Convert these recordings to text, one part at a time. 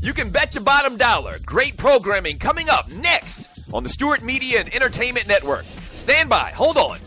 You can bet your bottom dollar. Great programming coming up next on the Stewart Media and Entertainment Network. Stand by. Hold on.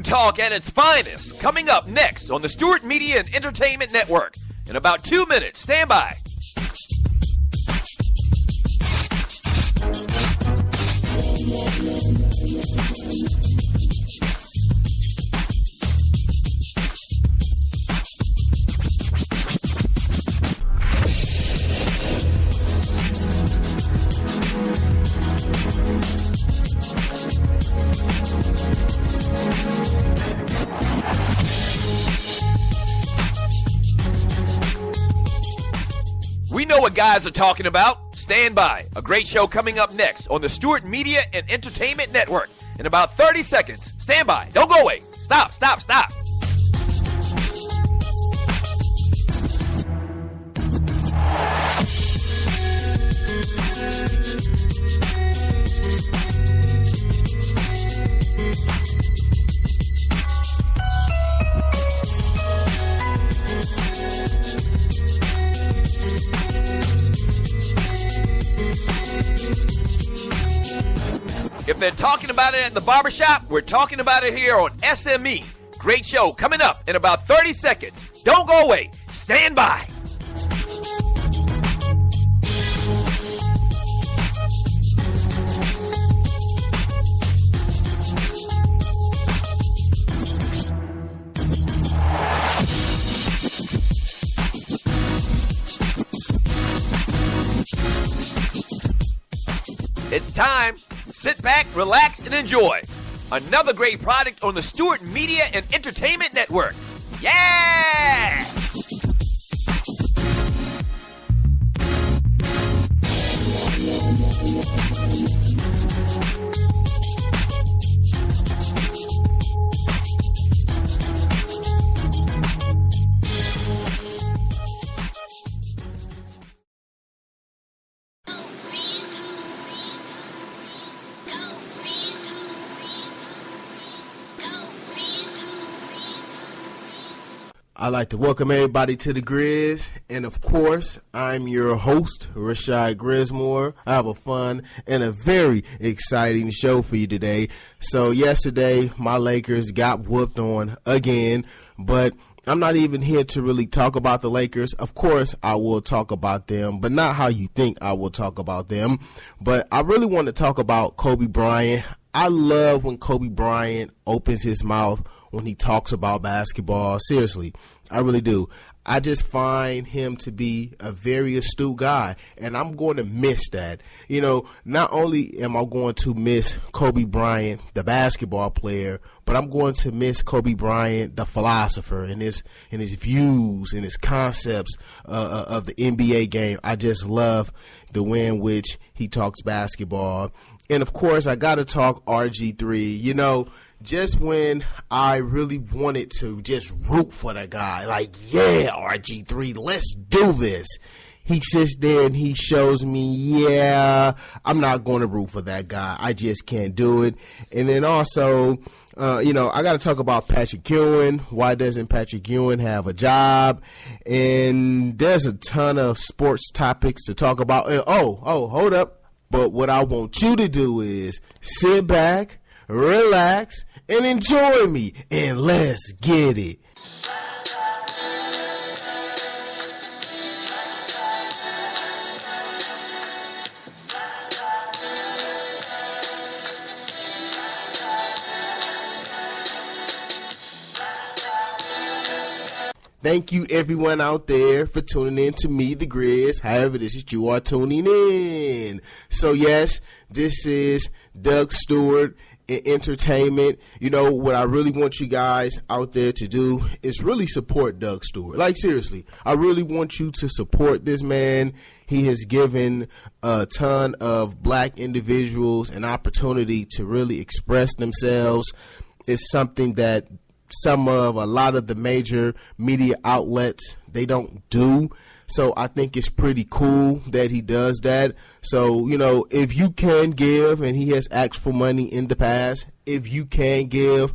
Talk at its finest, coming up next on the Stewart Media and Entertainment Network. In about 2 minutes, stand by. We know what guys are talking about. Stand by. A great show coming up next on the Stewart Media and Entertainment Network. In about 30 seconds. Stand by. Don't go away. Stop. If they're talking about it at the barbershop, we're talking about it here on SME. Great show coming up in about 30 seconds. Don't go away. Stand by. It's time. Sit back, relax, and enjoy. Another great product on the Stewart Media and Entertainment Network. Yeah! I'd like to welcome everybody to the Grizz, and of course, I'm your host, Rashad Grismore. I have a fun and a very exciting show for you today. So yesterday, my Lakers got whooped on again, but I'm not even here to really talk about the Lakers. Of course, I will talk about them, but not how you think I will talk about them. But I really want to talk about Kobe Bryant. I love when Kobe Bryant opens his mouth when he talks about basketball. Seriously, I really do. I just find him to be a very astute guy, and I'm going to miss that. You know, not only am I going to miss Kobe Bryant, the basketball player, but I'm going to miss Kobe Bryant, the philosopher, and his views and his concepts of the NBA game. I just love the way in which he talks basketball. And, of course, I got to talk RG3. You know, just when I really wanted to just root for the guy, like, yeah, RG3, let's do this, he sits there and he shows me, yeah, I'm not going to root for that guy. I just can't do it. And then also, I got to talk about Patrick Ewing. Why doesn't Patrick Ewing have a job? And there's a ton of sports topics to talk about. And, hold up. But what I want you to do is sit back, relax, and enjoy me, and let's get it. Thank you, everyone out there, for tuning in to me, the Grizz. However it is that you are tuning in. So, yes, this is Doug Stewart in Entertainment. You know, what I really want you guys out there to do is really support Doug Stewart. Like, seriously, I really want you to support this man. he has given a ton of black individuals an opportunity to really express themselves. It's something that a lot of the major media outlets, they don't do. So I think it's pretty cool that he does that. So, if you can give, and he has asked for money in the past, if you can give,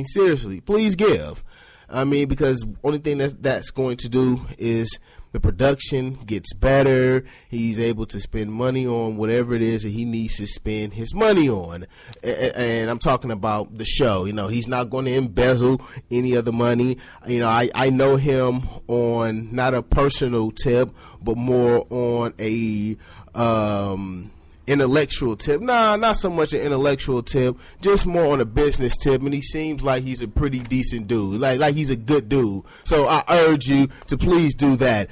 seriously, please give. Because only thing that's going to do is the production gets better. He's able to spend money on whatever it is that he needs to spend his money on. And I'm talking about the show. He's not going to embezzle any of the money. I know him on not a personal tip, but more on a intellectual tip. Not so much an intellectual tip, just more on a business tip. And he seems like he's a pretty decent dude, like he's a good dude. So I urge you to please do that.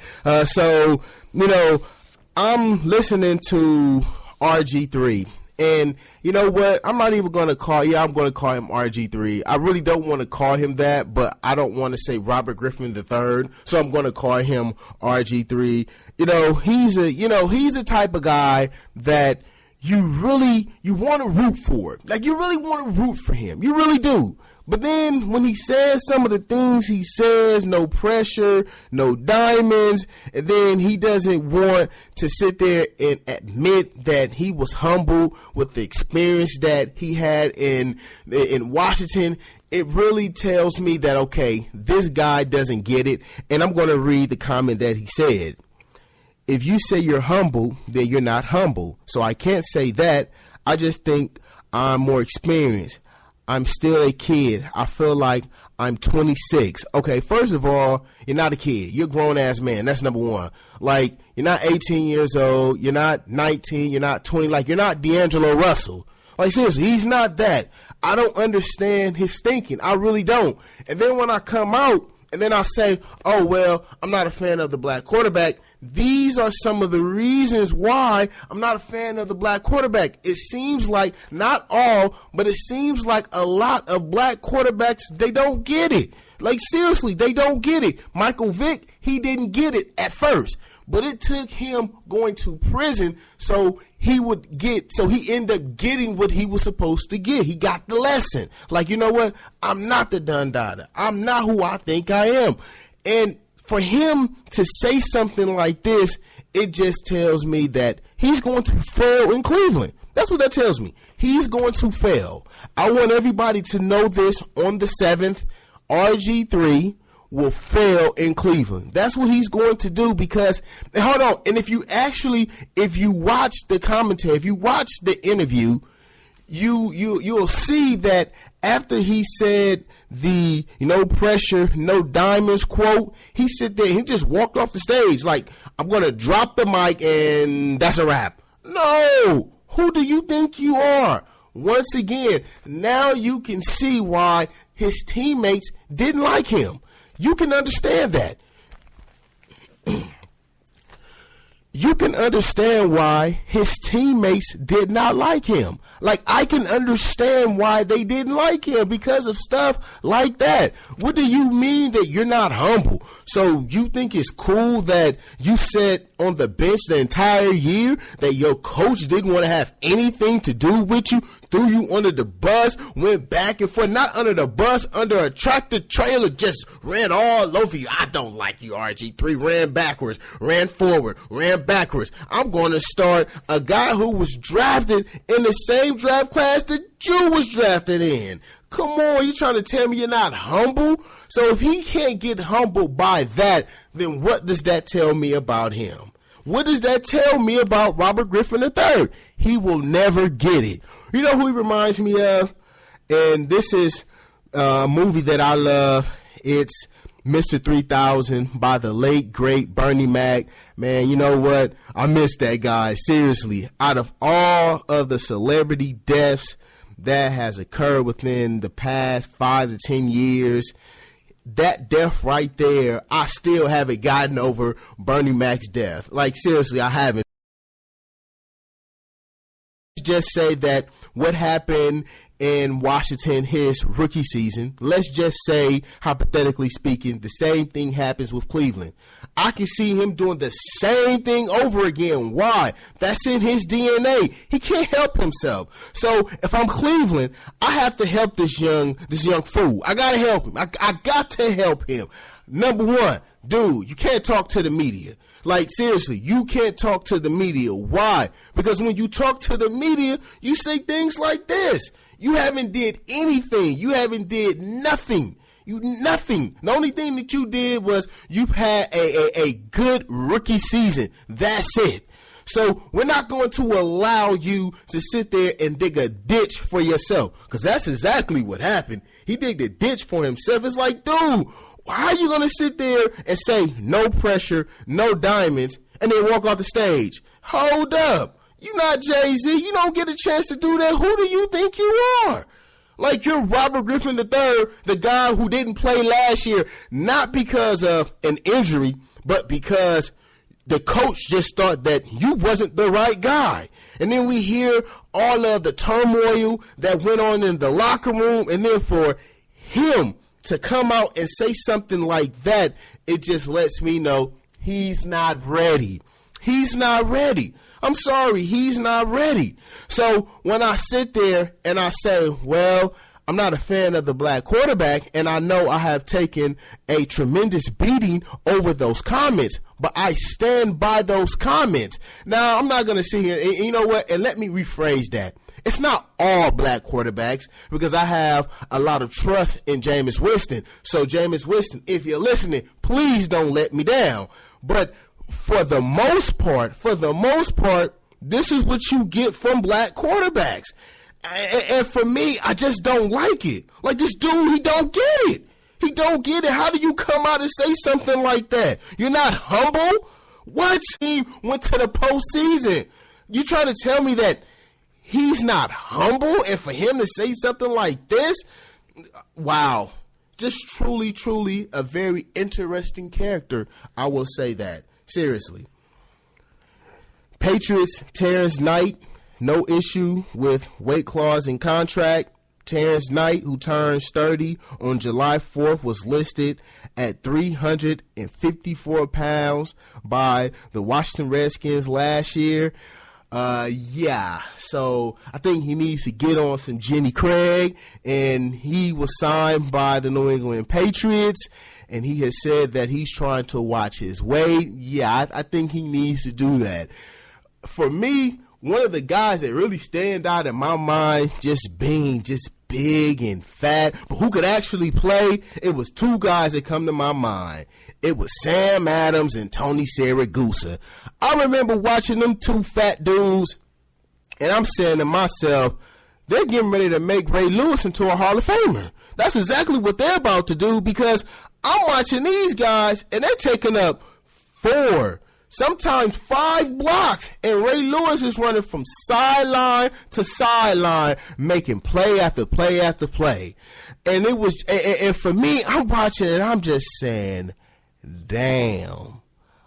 I'm listening to RG3, and you know what? I'm not even going to I'm going to call him RG3. I really don't want to call him that, but I don't want to say Robert Griffin III, so I'm going to call him RG3. He's a type of guy that you want to root for. Like, you really want to root for him. You really do. But then when he says some of the things he says, no pressure, no diamonds, and then he doesn't want to sit there and admit that he was humble with the experience that he had in Washington, it really tells me that, okay, this guy doesn't get it. And I'm going to read the comment that he said. If you say you're humble, then you're not humble. So I can't say that. I just think I'm more experienced. I'm still a kid. I feel like I'm 26. Okay, first of all, you're not a kid. You're a grown-ass man. That's number one. Like, you're not 18 years old. You're not 19. You're not 20. Like, you're not D'Angelo Russell. Like, seriously, he's not that. I don't understand his thinking. I really don't. And then when I come out and then I say, oh, well, I'm not a fan of the black quarterback, these are some of the reasons why I'm not a fan of the black quarterback. It seems like, not all, but it seems like a lot of black quarterbacks, they don't get it. Like, seriously, they don't get it. Michael Vick, he didn't get it at first, but it took him going to prison so he ended up getting what he was supposed to get. He got the lesson. Like, you know what? I'm not the dun dada. I'm not who I think I am. And for him to say something like this, it just tells me that he's going to fail in Cleveland. That's what that tells me. He's going to fail. I want everybody to know this on the 7th. RG3 will fail in Cleveland. That's what he's going to do because, hold on, and if you watch the commentary, if you watch the interview, you'll see that after he said the no pressure, no diamonds quote, he sit there, he just walked off the stage like, I'm going to drop the mic and that's a wrap. No! Who do you think you are? Once again, now you can see why his teammates didn't like him. You can understand that. You can understand why his teammates did not like him. Like, I can understand why they didn't like him because of stuff like that. What do you mean that you're not humble? So you think it's cool that you sat on the bench the entire year, that your coach didn't want to have anything to do with you, threw you under the bus, went back and forth, not under the bus, under a tractor trailer, just ran all over you. I don't like you, RG3. Ran backwards, ran forward, ran backwards. I'm going to start a guy who was drafted in the same draft class that you was drafted in. Come on, you trying to tell me you're not humble? So if he can't get humbled by that, then what does that tell me about him? What does that tell me about Robert Griffin III? He will never get it. You know who he reminds me of? And this is a movie that I love. It's Mr. 3000 by the late, great Bernie Mac. Man, you know what? I miss that guy. Seriously. Out of all of the celebrity deaths that has occurred within the past 5 to 10 years, that death right there, I still haven't gotten over Bernie Mac's death. Like, seriously, I haven't. just say that what happened in Washington his rookie season, let's just say, hypothetically speaking, the same thing happens with Cleveland. I can see him doing the same thing over again. Why? That's in his DNA. He can't help himself. So if I'm Cleveland, I have to help this young fool. I gotta help him. I got to help him. Number one, dude, you can't talk to the media. Like, seriously, you can't talk to the media. Why? Because when you talk to the media, you say things like this. You haven't did anything. You haven't did nothing. Nothing. The only thing that you did was you had a good rookie season. That's it. So we're not going to allow you to sit there and dig a ditch for yourself, because that's exactly what happened. He digged a ditch for himself. It's like, dude, why are you going to sit there and say no pressure, no diamonds, and then walk off the stage? Hold up. You're not Jay-Z. You don't get a chance to do that. Who do you think you are? Like, you're Robert Griffin III, the guy who didn't play last year, not because of an injury, but because the coach just thought that you wasn't the right guy. And then we hear all of the turmoil that went on in the locker room, and then for him to come out and say something like that, it just lets me know he's not ready. He's not ready. I'm sorry, he's not ready. So when I sit there and I say, well, I'm not a fan of the black quarterback, and I know I have taken a tremendous beating over those comments, but I stand by those comments. Now, I'm not going to sit here, and you know what, and let me rephrase that. It's not all black quarterbacks, because I have a lot of trust in Jameis Winston. So, Jameis Winston, if you're listening, please don't let me down. But for the most part, this is what you get from black quarterbacks. And for me, I just don't like it. Like, this dude, he don't get it. He don't get it. How do you come out and say something like that? You're not humble? What team went to the postseason? You trying to tell me that he's not humble, and for him to say something like this? Wow. Just truly, truly a very interesting character. I will say that. Seriously. Patriots, Terrence Knight, no issue with weight clause in contract. Terrence Knight, who turns 30 on July 4th, was listed at 354 pounds by the Washington Redskins last year. So I think he needs to get on some Jenny Craig, and he was signed by the New England Patriots, and he has said that he's trying to watch his weight. I think he needs to do that. For me, one of the guys that really stand out in my mind, just being just big and fat, but who could actually play, it was two guys that come to my mind. It was Sam Adams and Tony Siragusa. I remember watching them two fat dudes, and I'm saying to myself, they're getting ready to make Ray Lewis into a Hall of Famer. That's exactly what they're about to do, because I'm watching these guys, and they're taking up 4, sometimes 5 blocks, and Ray Lewis is running from sideline to sideline, making play after play after play. And it was, and for me, I'm watching it, I'm just saying, damn,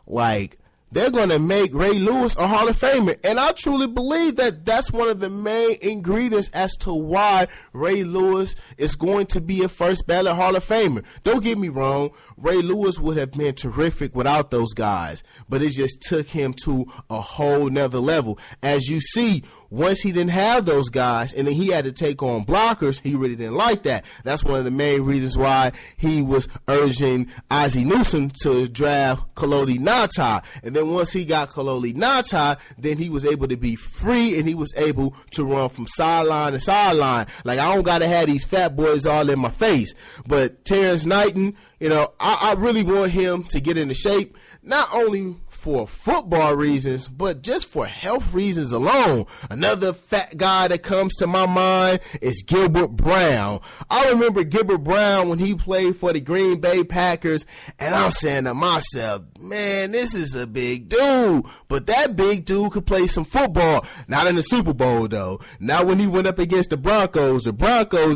like, they're going to make Ray Lewis a Hall of Famer. And I truly believe that that's one of the main ingredients as to why Ray Lewis is going to be a first ballot Hall of Famer. Don't get me wrong. Ray Lewis would have been terrific without those guys, but it just took him to a whole nother level. As you see, once he didn't have those guys and then he had to take on blockers, he really didn't like that. That's one of the main reasons why he was urging Ozzie Newsome to draft Khalil Nata. And then once he got Khalil Nata, then he was able to be free and he was able to run from sideline to sideline. Like, I don't got to have these fat boys all in my face. But Terrence Knighton, you know, I really want him to get into shape, not only for football reasons, but just for health reasons alone. Another fat guy that comes to my mind is Gilbert Brown. I remember Gilbert Brown when he played for the Green Bay Packers, and I'm saying to myself, man, this is a big dude, but that big dude could play some football. Not in the Super Bowl, though. Now, when he went up against the Broncos,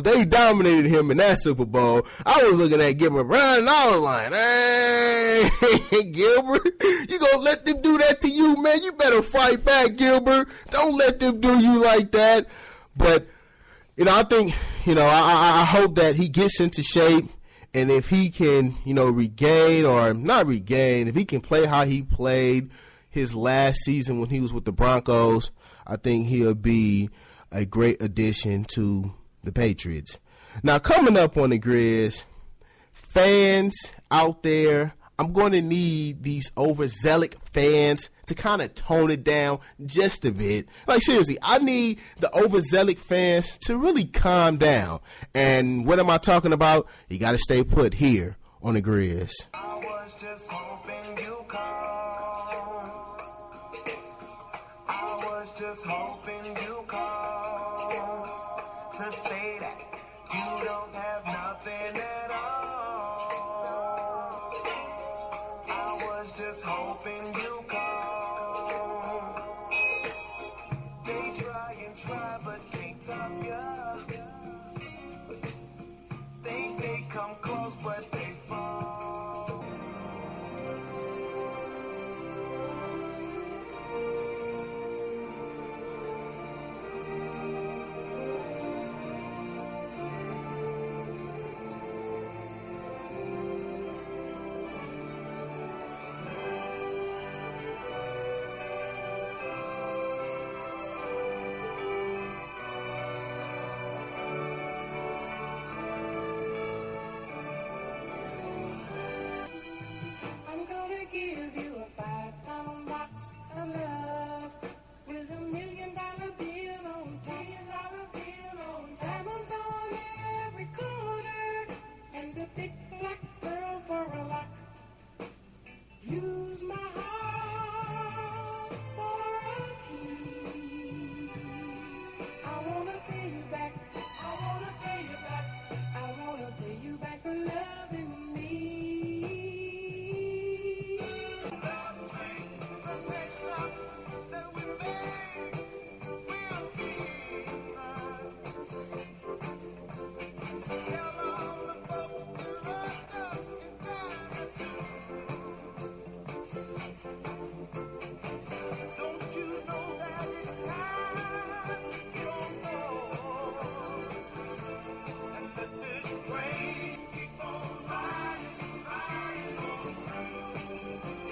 they dominated him in that Super Bowl. I was looking at Gilbert Brown, and I was like, hey, Gilbert, you gonna Don't let them do that to you, man. You better fight back, Gilbert. Don't let them do you like that. But, I think, I hope that he gets into shape. And if he can, regain or not regain, if he can play how he played his last season when he was with the Broncos, I think he'll be a great addition to the Patriots. Now, coming up on the Grizz, fans out there, I'm going to need these overzealous fans to kind of tone it down just a bit. Like, seriously, I need the overzealous fans to really calm down. And what am I talking about? You got to stay put here on the Grizz. I was just hoping you call. I was just hoping you call to say that you don't have nothing at all. I was just hoping you call. They try and try but can't top ya. They come close but they fall. I'm gonna give you a 5-pound box of love with $1 million bill on diamonds on every corner and the big black pearl for a lock. Use my heart for a key. I wanna pay you back. I wanna pay you back. I wanna pay you back for loving me.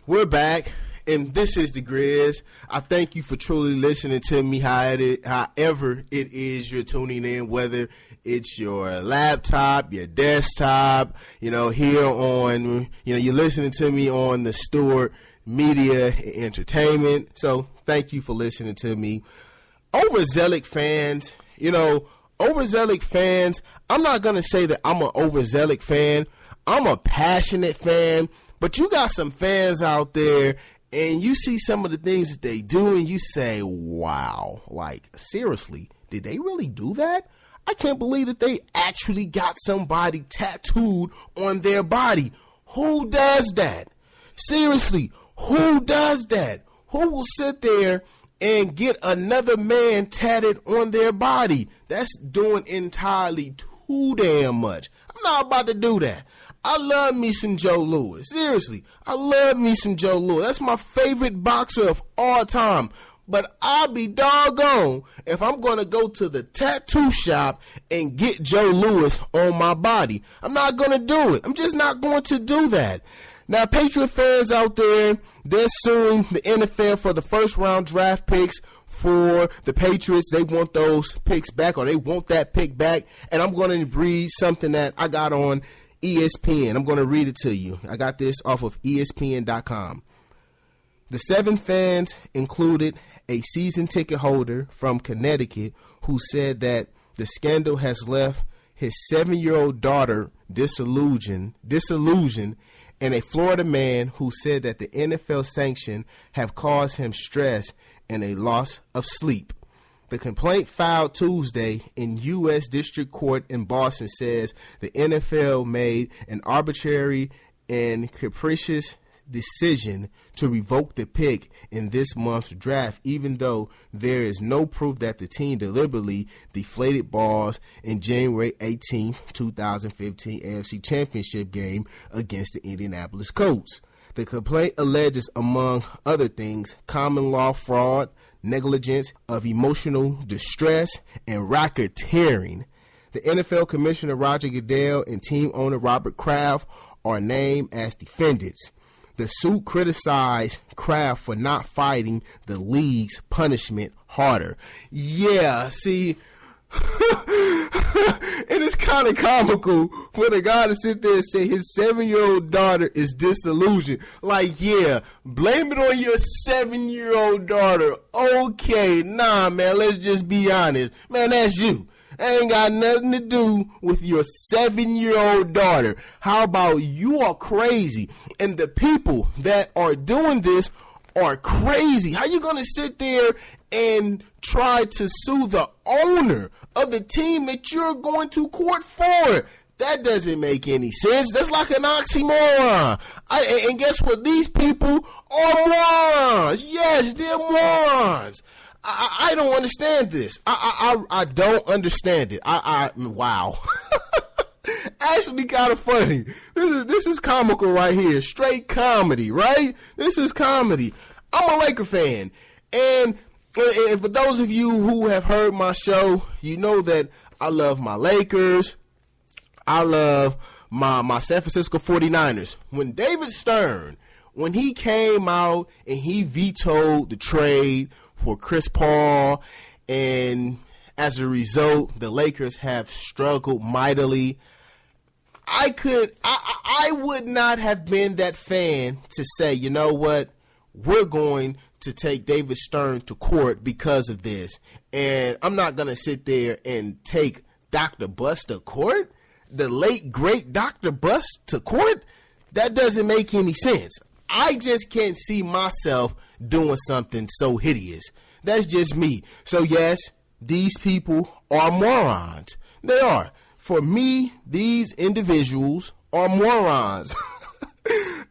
We're back, and this is the Grizz. I thank you for truly listening to me, however it is you're tuning in, whether it's your laptop, your desktop, here on, you're listening to me on the Stewart Media Entertainment. So thank you for listening to me. Overzealous fans, overzealous fans, I'm not going to say that I'm an overzealous fan. I'm a passionate fan. But you got some fans out there, and you see some of the things that they do, and you say, wow, like, seriously, did they really do that? I can't believe that they actually got somebody tattooed on their body. Who does that? Seriously, who does that? Who will sit there and get another man tatted on their body? That's doing entirely too damn much. I'm not about to do that. I love me some Joe Louis. Seriously, I love me some Joe Louis. That's my favorite boxer of all time. But I'll be doggone if I'm going to go to the tattoo shop and get Joe Louis on my body. I'm not going to do it. I'm just not going to do that. Now, Patriot fans out there, they're suing the NFL for the first round draft picks for the Patriots. They want those picks back, or they want that pick back. And I'm going to read something that I got on ESPN. I'm going to read it to you. I got this off of ESPN.com. The 7 fans included a season ticket holder from Connecticut who said that the scandal has left his 7-year-old daughter disillusioned, and a Florida man who said that the NFL sanction have caused him stress and a loss of sleep. The complaint filed Tuesday in U.S. District Court in Boston says the NFL made an arbitrary and capricious decision to revoke the pick in this month's draft, even though there is no proof that the team deliberately deflated balls in January 18, 2015 AFC Championship game against the Indianapolis Colts. The complaint alleges, among other things, common law fraud, negligence of emotional distress, and racketeering. The NFL Commissioner Roger Goodell and team owner Robert Kraft are named as defendants. The suit criticized Kraft for not fighting the league's punishment harder. Yeah, see, it is kind of comical for the guy to sit there and say his 7-year-old daughter is disillusioned. Like, yeah, blame it on your 7-year-old daughter. Okay, nah, man, let's just be honest. Man, that's you. Ain't got nothing to do with your 7-year-old daughter. How about you are crazy, and the people that are doing this are crazy? How you gonna sit there and try to sue the owner of the team that you're going to court for? That doesn't make any sense. That's like an oxymoron. And guess what? These people are morons. Yes, they're morons. I don't understand this. I don't understand it. Wow. Actually kind of funny. This is comical right here. Straight comedy, right? This is comedy. I'm a Laker fan. And for those of you who have heard my show, you know that I love my Lakers. I love my San Francisco 49ers. When David Stern, when he came out and he vetoed the trade for Chris Paul, and as a result, the Lakers have struggled mightily. I would not have been that fan to say, you know what, we're going to take David Stern to court because of this. And I'm not going to sit there and take Dr. Buss to court, the late, great Dr. Buss to court. That doesn't make any sense. I just can't see myself doing something so hideous. That's just me. So yes, these people are morons. They are. For me, these individuals are morons.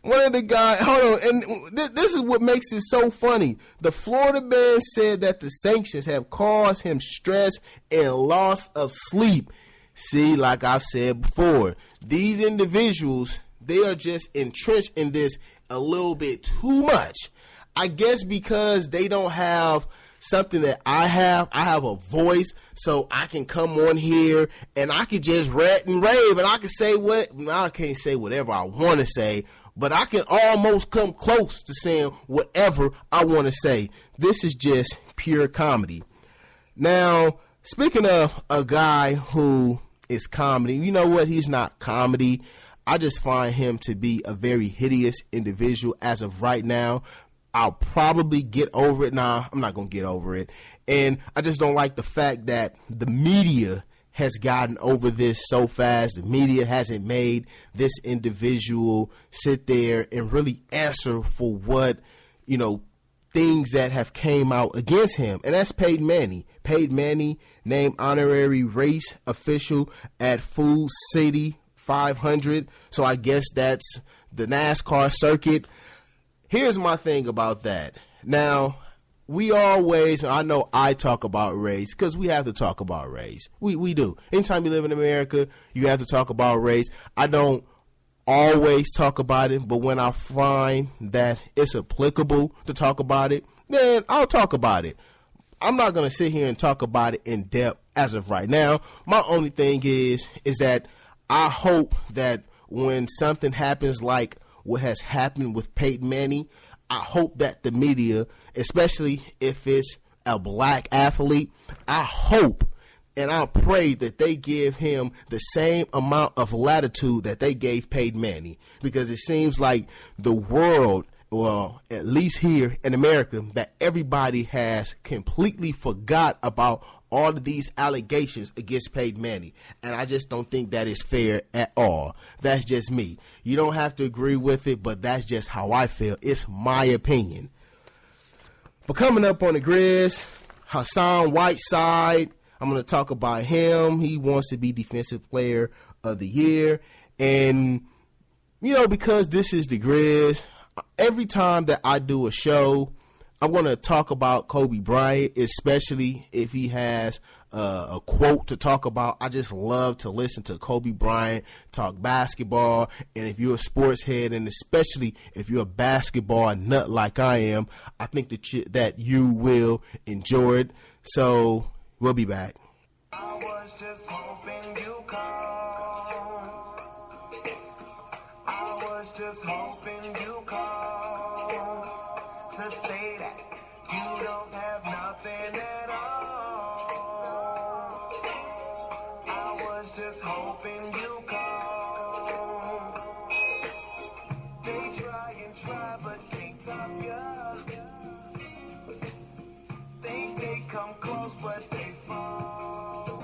One of the guys, hold on, and this is what makes it so funny. The Florida man said that the sanctions have caused him stress and loss of sleep. See, like I've said before, these individuals, they are just entrenched in this a little bit too much. I guess because they don't have something that I have a voice, so I can come on here and I can just rant and rave, and I can say I can't say whatever I want to say, but I can almost come close to saying whatever I want to say. This is just pure comedy. Now, speaking of a guy who is comedy, you know what? He's not comedy. I just find him to be a very hideous individual as of right now. I'll probably get over it. Nah, I'm not going to get over it. And I just don't like the fact that the media has gotten over this so fast. The media hasn't made this individual sit there and really answer for what, things that have came out against him. And that's Peyton Manning. Peyton Manning named honorary race official at Food City 500. So I guess that's the NASCAR circuit. Here's my thing about that. Now, I know I talk about race because we have to talk about race. We do. Anytime you live in America, you have to talk about race. I don't always talk about it, but when I find that it's applicable to talk about it, then I'll talk about it. I'm not going to sit here and talk about it in depth as of right now. My only thing is that I hope that when something happens like what has happened with Peyton Manning, I hope that the media, especially if it's a black athlete, I hope and I pray that they give him the same amount of latitude that they gave Peyton Manning, because it seems like the world, well, at least here in America, that everybody has completely forgot about all of these allegations against Peyton Manning. And I just don't think that is fair at all. That's just me. You don't have to agree with it, but that's just how I feel. It's my opinion. But coming up on the Grizz, Hassan Whiteside, I'm going to talk about him. He wants to be Defensive Player of the Year. And, because this is the Grizz, every time that I do a show, I'm going to talk about Kobe Bryant, especially if he has a quote to talk about. I just love to listen to Kobe Bryant talk basketball. And if you're a sports head, and especially if you're a basketball nut like I am, I think that you will enjoy it. So we'll be back. I was just hoping you call. I was just hoping you call to say that you don't have nothing at all. I was just hoping you call. They try, but can't top ya. Think they come close, but they fall.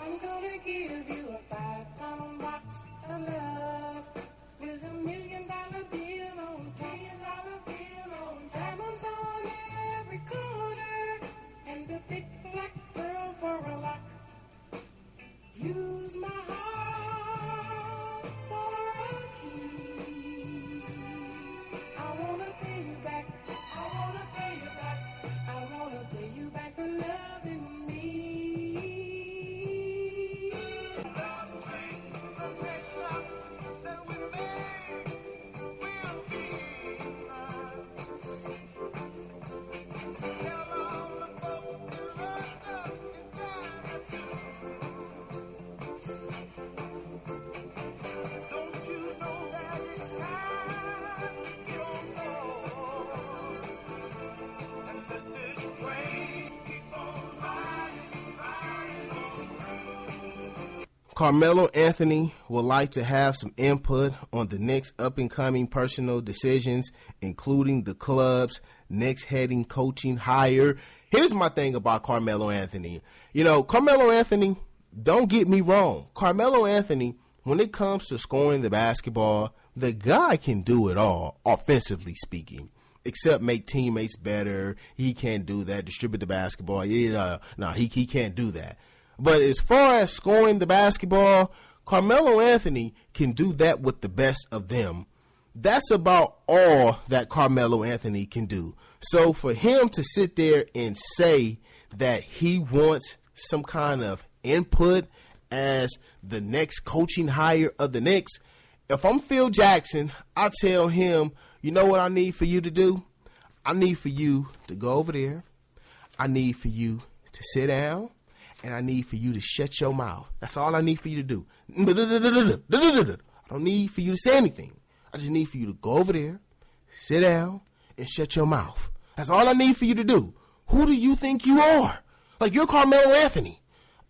I'm gonna give you a 5-pound box of love with $1 million bill on diamonds on every corner and a big black pearl for a lock. Use my heart for a key. I wanna pay you back. I wanna pay you back. I wanna pay you back for loving me. Carmelo Anthony would like to have some input on the Knicks' up-and-coming personal decisions, including the club's next heading coaching hire. Here's my thing about Carmelo Anthony. Carmelo Anthony, don't get me wrong. Carmelo Anthony, when it comes to scoring the basketball, the guy can do it all, offensively speaking. Except make teammates better. He can't do that. Distribute the basketball. He can't do that. But as far as scoring the basketball, Carmelo Anthony can do that with the best of them. That's about all that Carmelo Anthony can do. So for him to sit there and say that he wants some kind of input as the next coaching hire of the Knicks, if I'm Phil Jackson, I tell him, you know what I need for you to do? I need for you to go over there. I need for you to sit down. And I need for you to shut your mouth. That's all I need for you to do. I don't need for you to say anything. I just need for you to go over there, sit down, and shut your mouth. That's all I need for you to do. Who do you think you are? Like, you're Carmelo Anthony.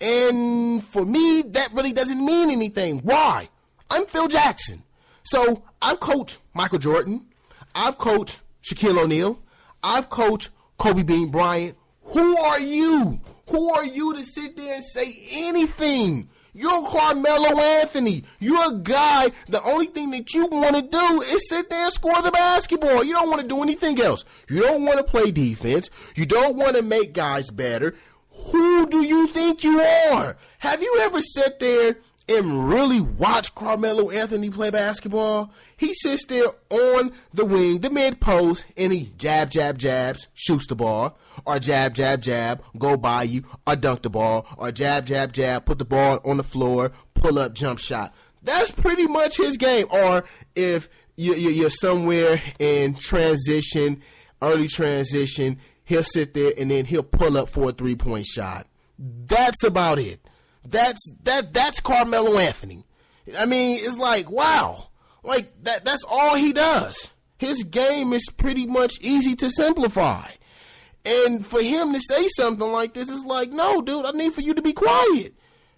And for me, that really doesn't mean anything. Why? I'm Phil Jackson. So I've coached Michael Jordan. I've coached Shaquille O'Neal. I've coached Kobe Bean Bryant. Who are you? Who are you to sit there and say anything? You're Carmelo Anthony. You're a guy, the only thing that you want to do is sit there and score the basketball. You don't want to do anything else. You don't want to play defense. You don't want to make guys better. Who do you think you are? Have you ever sat there and really watch Carmelo Anthony play basketball? He sits there on the wing, the mid post, and he jabs, shoots the ball, or jab, go by you, or dunk the ball, or jab, put the ball on the floor, pull up, jump shot. That's pretty much his game. Or if you're somewhere in transition, early transition, he'll sit there and then he'll pull up for a 3-point shot. That's about it. That's Carmelo Anthony. I mean, it's like, wow. Like, that's all he does. His game is pretty much easy to simplify. And for him to say something like this, it's like, no, dude, I need for you to be quiet.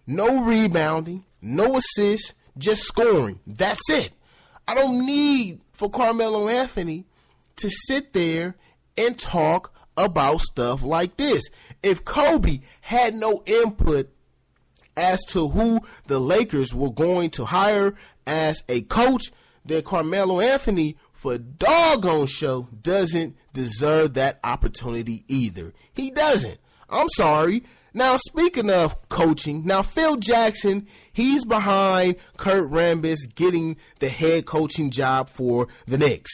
No rebounding, no assists, just scoring. That's it. I don't need for Carmelo Anthony to sit there and talk about stuff like this. If Kobe had no input as to who the Lakers were going to hire as a coach, then Carmelo Anthony, for doggone show, doesn't deserve that opportunity either. He doesn't. I'm sorry. Now, speaking of coaching, now Phil Jackson, he's behind Kurt Rambis getting the head coaching job for the Knicks.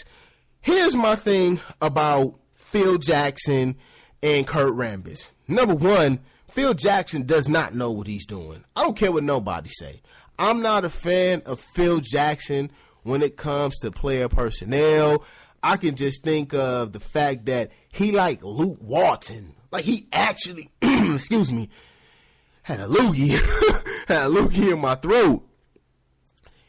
Here's my thing about Phil Jackson and Kurt Rambis. Number one, Phil Jackson does not know what he's doing. I don't care what nobody say. I'm not a fan of Phil Jackson when it comes to player personnel. I can just think of the fact that he like Luke Walton. Like he actually, excuse me, had a loogie, had a loogie in my throat.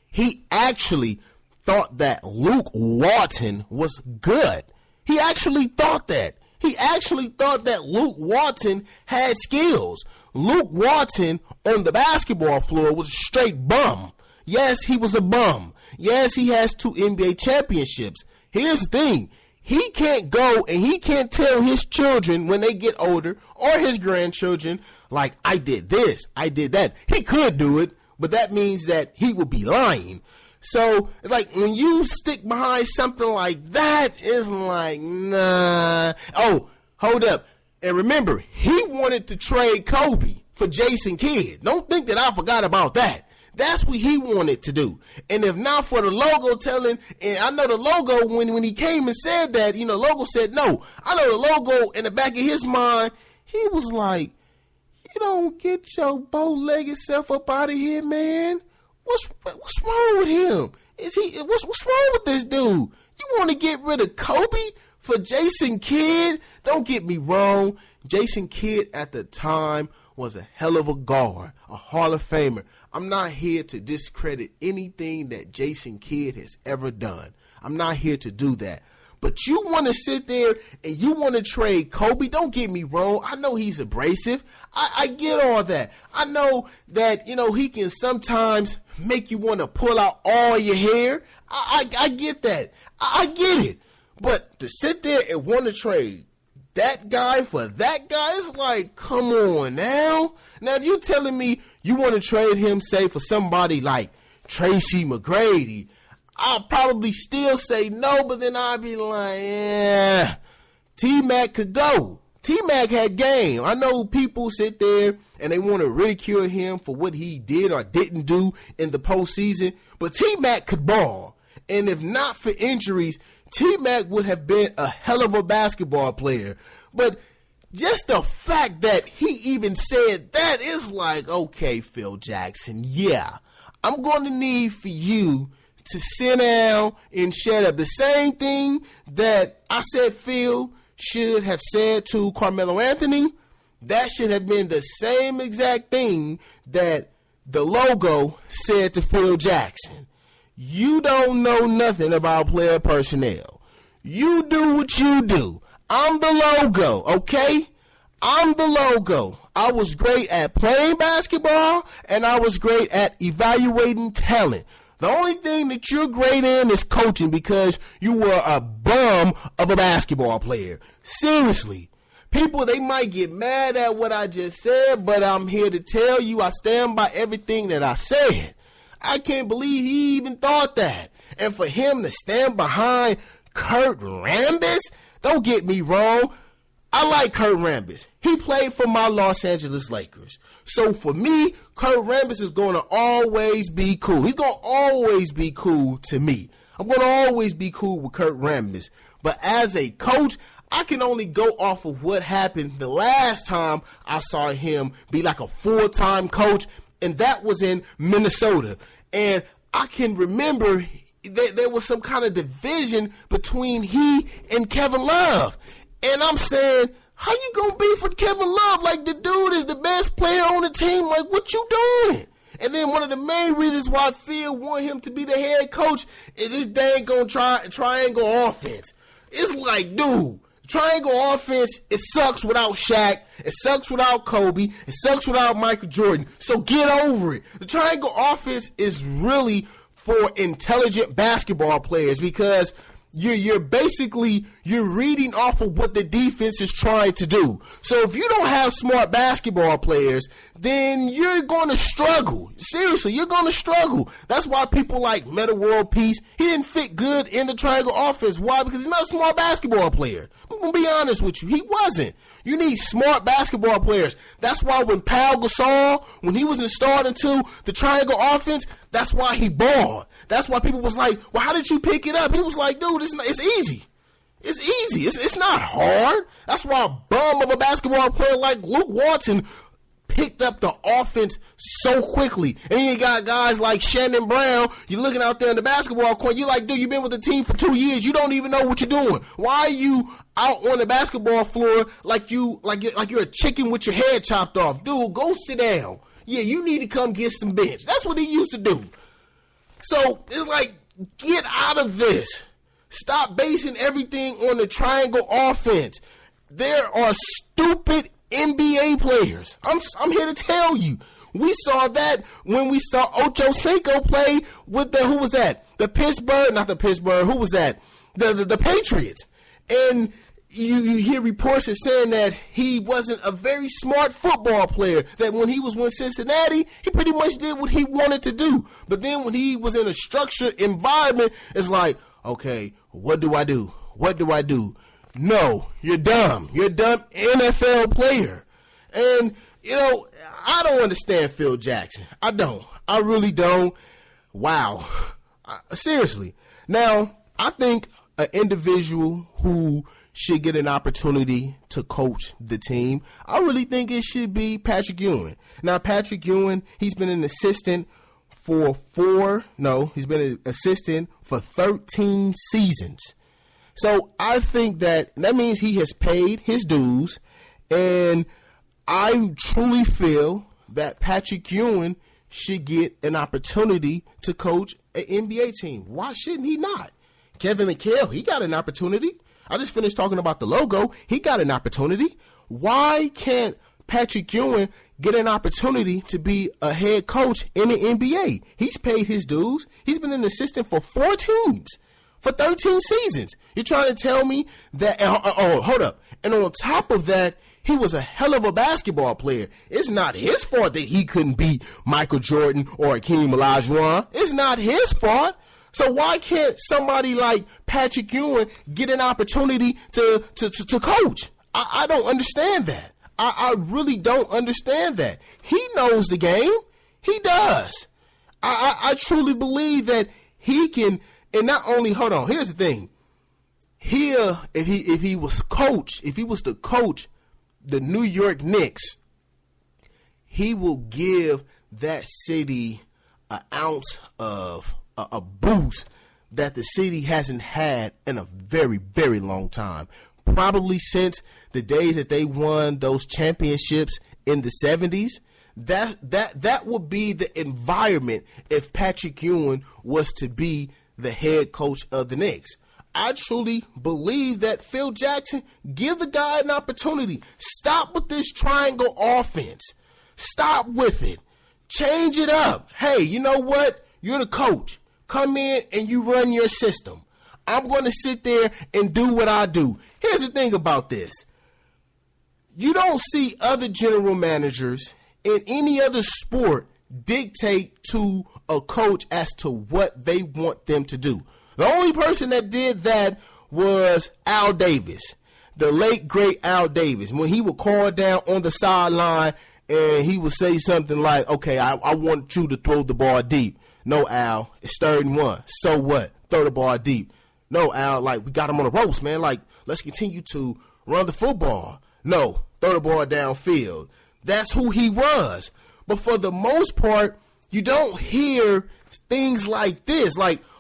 He actually thought that Luke Walton was good. He actually thought that. He actually thought that Luke Walton had skills. Luke Walton on the basketball floor was a straight bum. Yes, he was a bum. Yes, he has 2 NBA championships. Here's the thing. He can't go and he can't tell his children when they get older or his grandchildren, like, I did this, I did that. He could do it, but that means that he would be lying. So, it's like, when you stick behind something like that, it's like, nah. Oh, hold up. And remember, he wanted to trade Kobe for Jason Kidd. Don't think that I forgot about that. That's what he wanted to do. And if not for the logo telling, and I know the logo, when he came and said that, you know, logo said no. I know the logo in the back of his mind, he was like, you don't get your bow-legged self up out of here, man. What's wrong with him? What's wrong with this dude? You want to get rid of Kobe for Jason Kidd? Don't get me wrong. Jason Kidd at the time was a hell of a guard, a Hall of Famer. I'm not here to discredit anything that Jason Kidd has ever done. I'm not here to do that. But you want to sit there and you want to trade Kobe. Don't get me wrong. I know he's abrasive. I get all that. I know that, you know, he can sometimes make you want to pull out all your hair. I get that. I get it. But to sit there and want to trade that guy for that guy, it's like, come on now. Now, if you're telling me you want to trade him, say, for somebody like Tracy McGrady, I'll probably still say no, but then I'll be like, yeah, T-Mac could go. T-Mac had game. I know people sit there and they want to ridicule him for what he did or didn't do in the postseason, but T-Mac could ball. And if not for injuries, T-Mac would have been a hell of a basketball player. But just the fact that he even said that is like, okay, Phil Jackson, yeah, I'm going to need for you to sit down and shut up. The same thing that I said Phil should have said to Carmelo Anthony, that should have been the same exact thing that the logo said to Phil Jackson. You don't know nothing about player personnel. You do what you do. I'm the logo, okay? I'm the logo. I was great at playing basketball, and I was great at evaluating talent. The only thing that you're great in is coaching because you were a bum of a basketball player. Seriously. People, they might get mad at what I just said, but I'm here to tell you I stand by everything that I said. I can't believe he even thought that. And for him to stand behind Kurt Rambis, don't get me wrong, I like Kurt Rambis. He played for my Los Angeles Lakers. So for me, Kurt Rambis is going to always be cool. He's going to always be cool to me. I'm going to always be cool with Kurt Rambis. But as a coach, I can only go off of what happened the last time I saw him be like a full-time coach, and that was in Minnesota. And I can remember that there was some kind of division between he and Kevin Love. And I'm saying, how you gonna be for Kevin Love? Like, the dude is the best player on the team. Like, what you doing? And then one of the main reasons why Phil want him to be the head coach is this dang gonna triangle offense. It's like, dude, triangle offense, it sucks without Shaq. It sucks without Kobe. It sucks without Michael Jordan. So get over it. The triangle offense is really for intelligent basketball players because you're basically reading off of what the defense is trying to do. So if you don't have smart basketball players, then you're going to struggle. Seriously, you're going to struggle. That's why people like Meta World Peace, he didn't fit good in the triangle offense. Why? Because he's not a smart basketball player. I'm going to be honest with you. He wasn't. You need smart basketball players. That's why when Pau Gasol, when he was installed into the triangle offense, that's why he balled. That's why people was like, well, how did you pick it up? He was like, dude, it's easy. It's easy. It's not hard. That's why a bum of a basketball player like Luke Walton picked up the offense so quickly. And then you got guys like Shannon Brown. You're looking out there in the basketball court. You're like, dude, you've been with the team for 2 years. You don't even know what you're doing. Why are you out on the basketball floor like you're a chicken with your head chopped off? Dude, go sit down. Yeah, you need to come get some bench. That's what he used to do. So it's like, get out of this. Stop basing everything on the triangle offense. There are stupid NBA players. I'm here to tell you. We saw that when we saw Ocho Cinco play with who was that? The Patriots. And you hear reports saying that he wasn't a very smart football player, that when he was with Cincinnati, he pretty much did what he wanted to do. But then when he was in a structured environment, it's like, okay, what do I do? What do I do? No, you're dumb. You're a dumb NFL player. And, I don't understand Phil Jackson. I don't. I really don't. Wow. Seriously. Now, I think an individual who should get an opportunity to coach the team, I really think it should be Patrick Ewing. Now, Patrick Ewing, he's been an assistant for 13 seasons. So I think that means he has paid his dues, and I truly feel that Patrick Ewing should get an opportunity to coach an NBA team. Why shouldn't he not? Kevin McHale, he got an opportunity. I just finished talking about the logo. He got an opportunity. Why can't Patrick Ewing get an opportunity to be a head coach in the NBA? He's paid his dues. He's been an assistant for 4 teams for 13 seasons. You're trying to tell me that, hold up. And on top of that, he was a hell of a basketball player. It's not his fault that he couldn't beat Michael Jordan or Hakeem Olajuwon. It's not his fault. So why can't somebody like Patrick Ewing get an opportunity to coach? I don't understand that. I really don't understand that. He knows the game. He does. I truly believe that he can. And not only, hold on, here's the thing. Here, if he was to coach the New York Knicks, he will give that city an ounce of a boost that the city hasn't had in a very, very long time. Probably since the days that they won those championships in the 70s. That would be the environment if Patrick Ewing was to be the head coach of the Knicks. I truly believe that Phil Jackson, give the guy an opportunity. Stop with this triangle offense. Stop with it. Change it up. Hey, you know what? You're the coach. Come in and you run your system. I'm going to sit there and do what I do. Here's the thing about this. You don't see other general managers in any other sport dictate to a coach as to what they want them to do. The only person that did that was Al Davis, the late, great Al Davis. When he would call down on the sideline and he would say something like, okay, I want you to throw the ball deep. No, Al, it's 3rd and 1. So what? Throw the ball deep. No, Al, we got him on the ropes, man. Let's continue to run the football. No, throw the ball downfield. That's who he was. But for the most part, you don't hear things like this.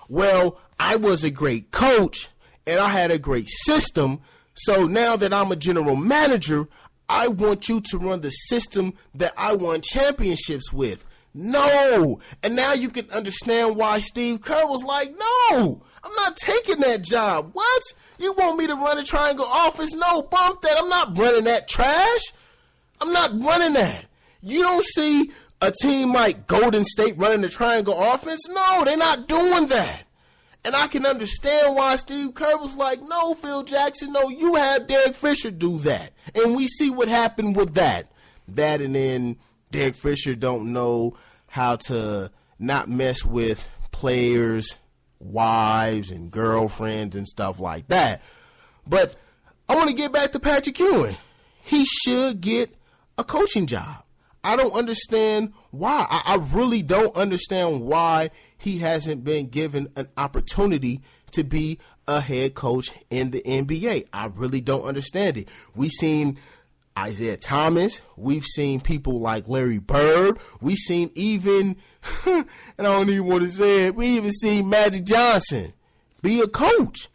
Well, I was a great coach and I had a great system. So now that I'm a general manager, I want you to run the system that I won championships with. No. And now you can understand why Steve Kerr was like, no, I'm not taking that job. What? You want me to run a triangle offense? No, bump that. I'm not running that trash. I'm not running that. You don't see a team like Golden State running the triangle offense. No, they're not doing that. And I can understand why Steve Kerr was like, no, Phil Jackson, no, you have Derek Fisher do that. And we see what happened with that. That and then Derek Fisher don't know how to not mess with players' wives and girlfriends and stuff like that. But I want to get back to Patrick Ewing. He should get a coaching job. I don't understand why. I really don't understand why he hasn't been given an opportunity to be a head coach in the NBA. I really don't understand it. We've seen Isaiah Thomas. We've seen people like Larry Bird. We've seen even, and I don't even want to say it, we even seen Magic Johnson be a coach.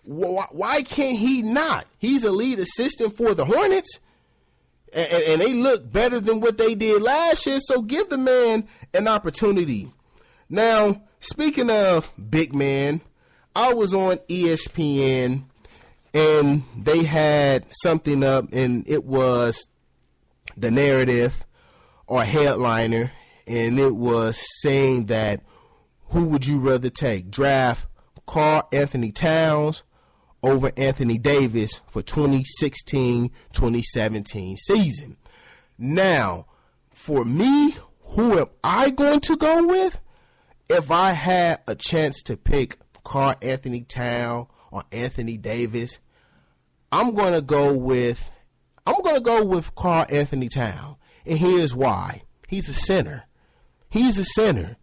Why can't he not? He's a lead assistant for the Hornets. And they look better than what they did last year, so give the man an opportunity. Now, speaking of big man, I was on ESPN, and they had something up, and it was the narrative or headliner, and it was saying that who would you rather take? Draft Karl Anthony Towns over Anthony Davis for 2016-2017 season. Now, for me, who am I going to go with? If I had a chance to pick Karl Anthony Towns or Anthony Davis, I'm going to go with Karl Anthony Towns. And here's why. He's a center. He's a center.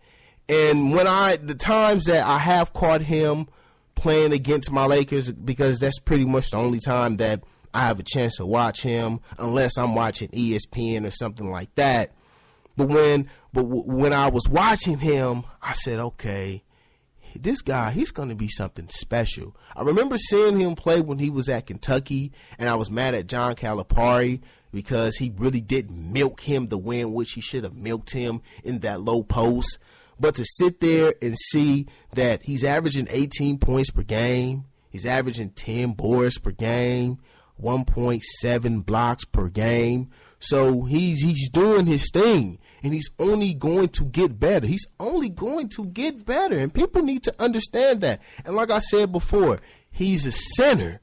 And the times that I have caught him playing against my Lakers, because that's pretty much the only time that I have a chance to watch him, unless I'm watching ESPN or something like that. But when I was watching him, I said, okay, this guy, he's going to be something special. I remember seeing him play when he was at Kentucky, and I was mad at John Calipari because he really didn't milk him the way in which he should have milked him in that low post. But to sit there and see that he's averaging 18 points per game, he's averaging 10 boards per game, 1.7 blocks per game. So he's doing his thing, and he's only going to get better. He's only going to get better, and people need to understand that. And like I said before, he's a center.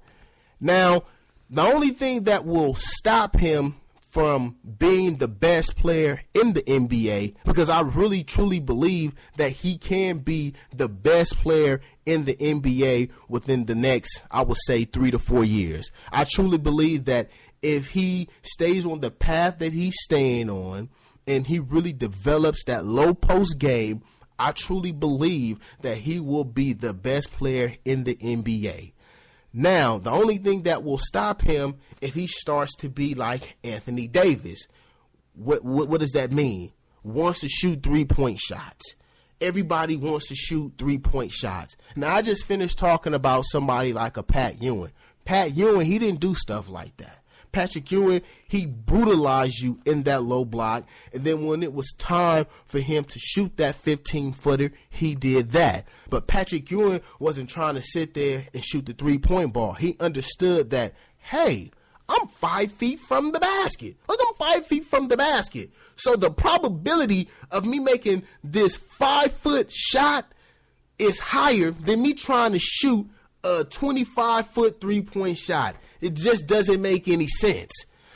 Now, the only thing that will stop him from being the best player in the NBA, because I really truly believe that he can be the best player in the NBA within the next, I would say, 3 to 4 years. I truly believe that if he stays on the path that he's staying on and he really develops that low post game, I truly believe that he will be the best player in the NBA. Now, the only thing that will stop him if he starts to be like Anthony Davis, what does that mean? Wants to shoot 3-point shots. Everybody wants to shoot 3-point shots. Now, I just finished talking about somebody like a Pat Ewing. Pat Ewing, he didn't do stuff like that. Patrick Ewing, he brutalized you in that low block, and then when it was time for him to shoot that 15-footer, he did that. But Patrick Ewing wasn't trying to sit there and shoot the 3-point ball. He understood that, hey, I'm 5 feet from the basket. Look, I'm 5 feet from the basket. So the probability of me making this 5-foot shot is higher than me trying to shoot a 25-foot 3-point shot. It just doesn't make any sense.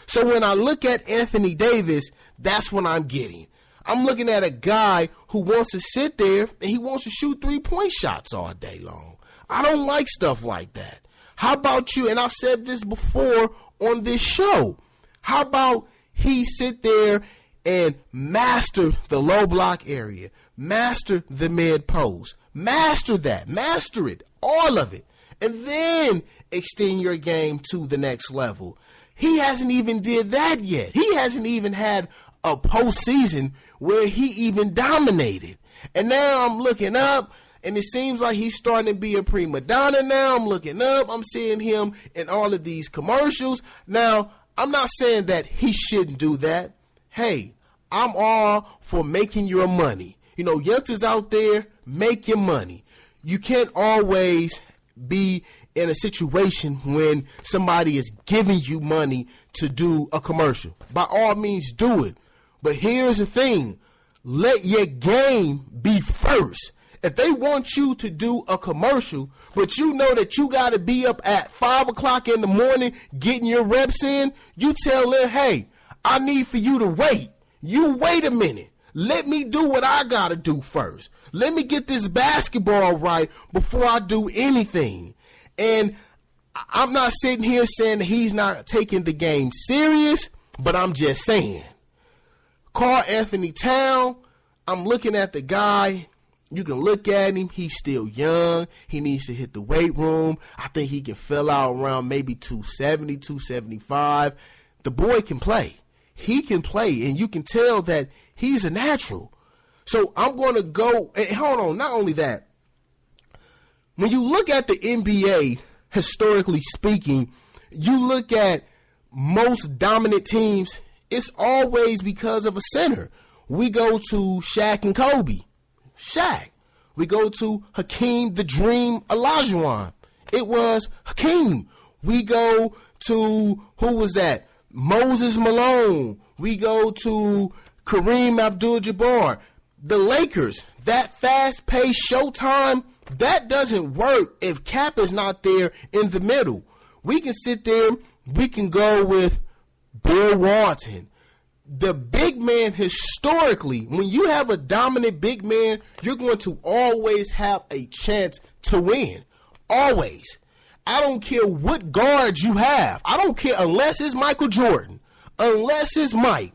So when I look at Anthony Davis, that's what I'm getting. I'm looking at a guy who wants to sit there and he wants to shoot 3-point shots all day long. I don't like stuff like that. How about you? And I've said this before on this show. How about he sit there and master the low block area, master the mid post, master that, master it, all of it, and then extend your game to the next level. He hasn't even did that yet. He hasn't even had a postseason where he even dominated. And now I'm looking up, and it seems like he's starting to be a prima donna now. I'm looking up. I'm seeing him in all of these commercials. Now, I'm not saying that he shouldn't do that. Hey, I'm all for making your money. You know, youngsters out there, make your money. You can't always be in a situation when somebody is giving you money to do a commercial. By all means, do it. But here's the thing. Let your game be first. If they want you to do a commercial, but you know that you got to be up at 5 o'clock in the morning getting your reps in, you tell them, hey, I need for you to wait. You wait a minute. Let me do what I got to do first. Let me get this basketball right before I do anything. And I'm not sitting here saying that he's not taking the game serious, but I'm just saying. Karl Anthony Towns, I'm looking at the guy. You can look at him. He's still young. He needs to hit the weight room. I think he can fill out around maybe 270, 275. The boy can play. He can play, and you can tell that he's a natural. So I'm going to go, and hold on, not only that. When you look at the NBA, historically speaking, you look at most dominant teams, it's always because of a center. We go to Shaq and Kobe. Shaq. We go to Hakeem the Dream Olajuwon. It was Hakeem. We go to, who was that? Moses Malone. We go to Kareem Abdul-Jabbar. The Lakers, that fast-paced showtime, that doesn't work if Cap is not there in the middle. We can sit there, we can go with Bill Walton. The big man, historically, when you have a dominant big man, you're going to always have a chance to win. Always. I don't care what guards you have. I don't care unless it's Michael Jordan. Unless it's Mike.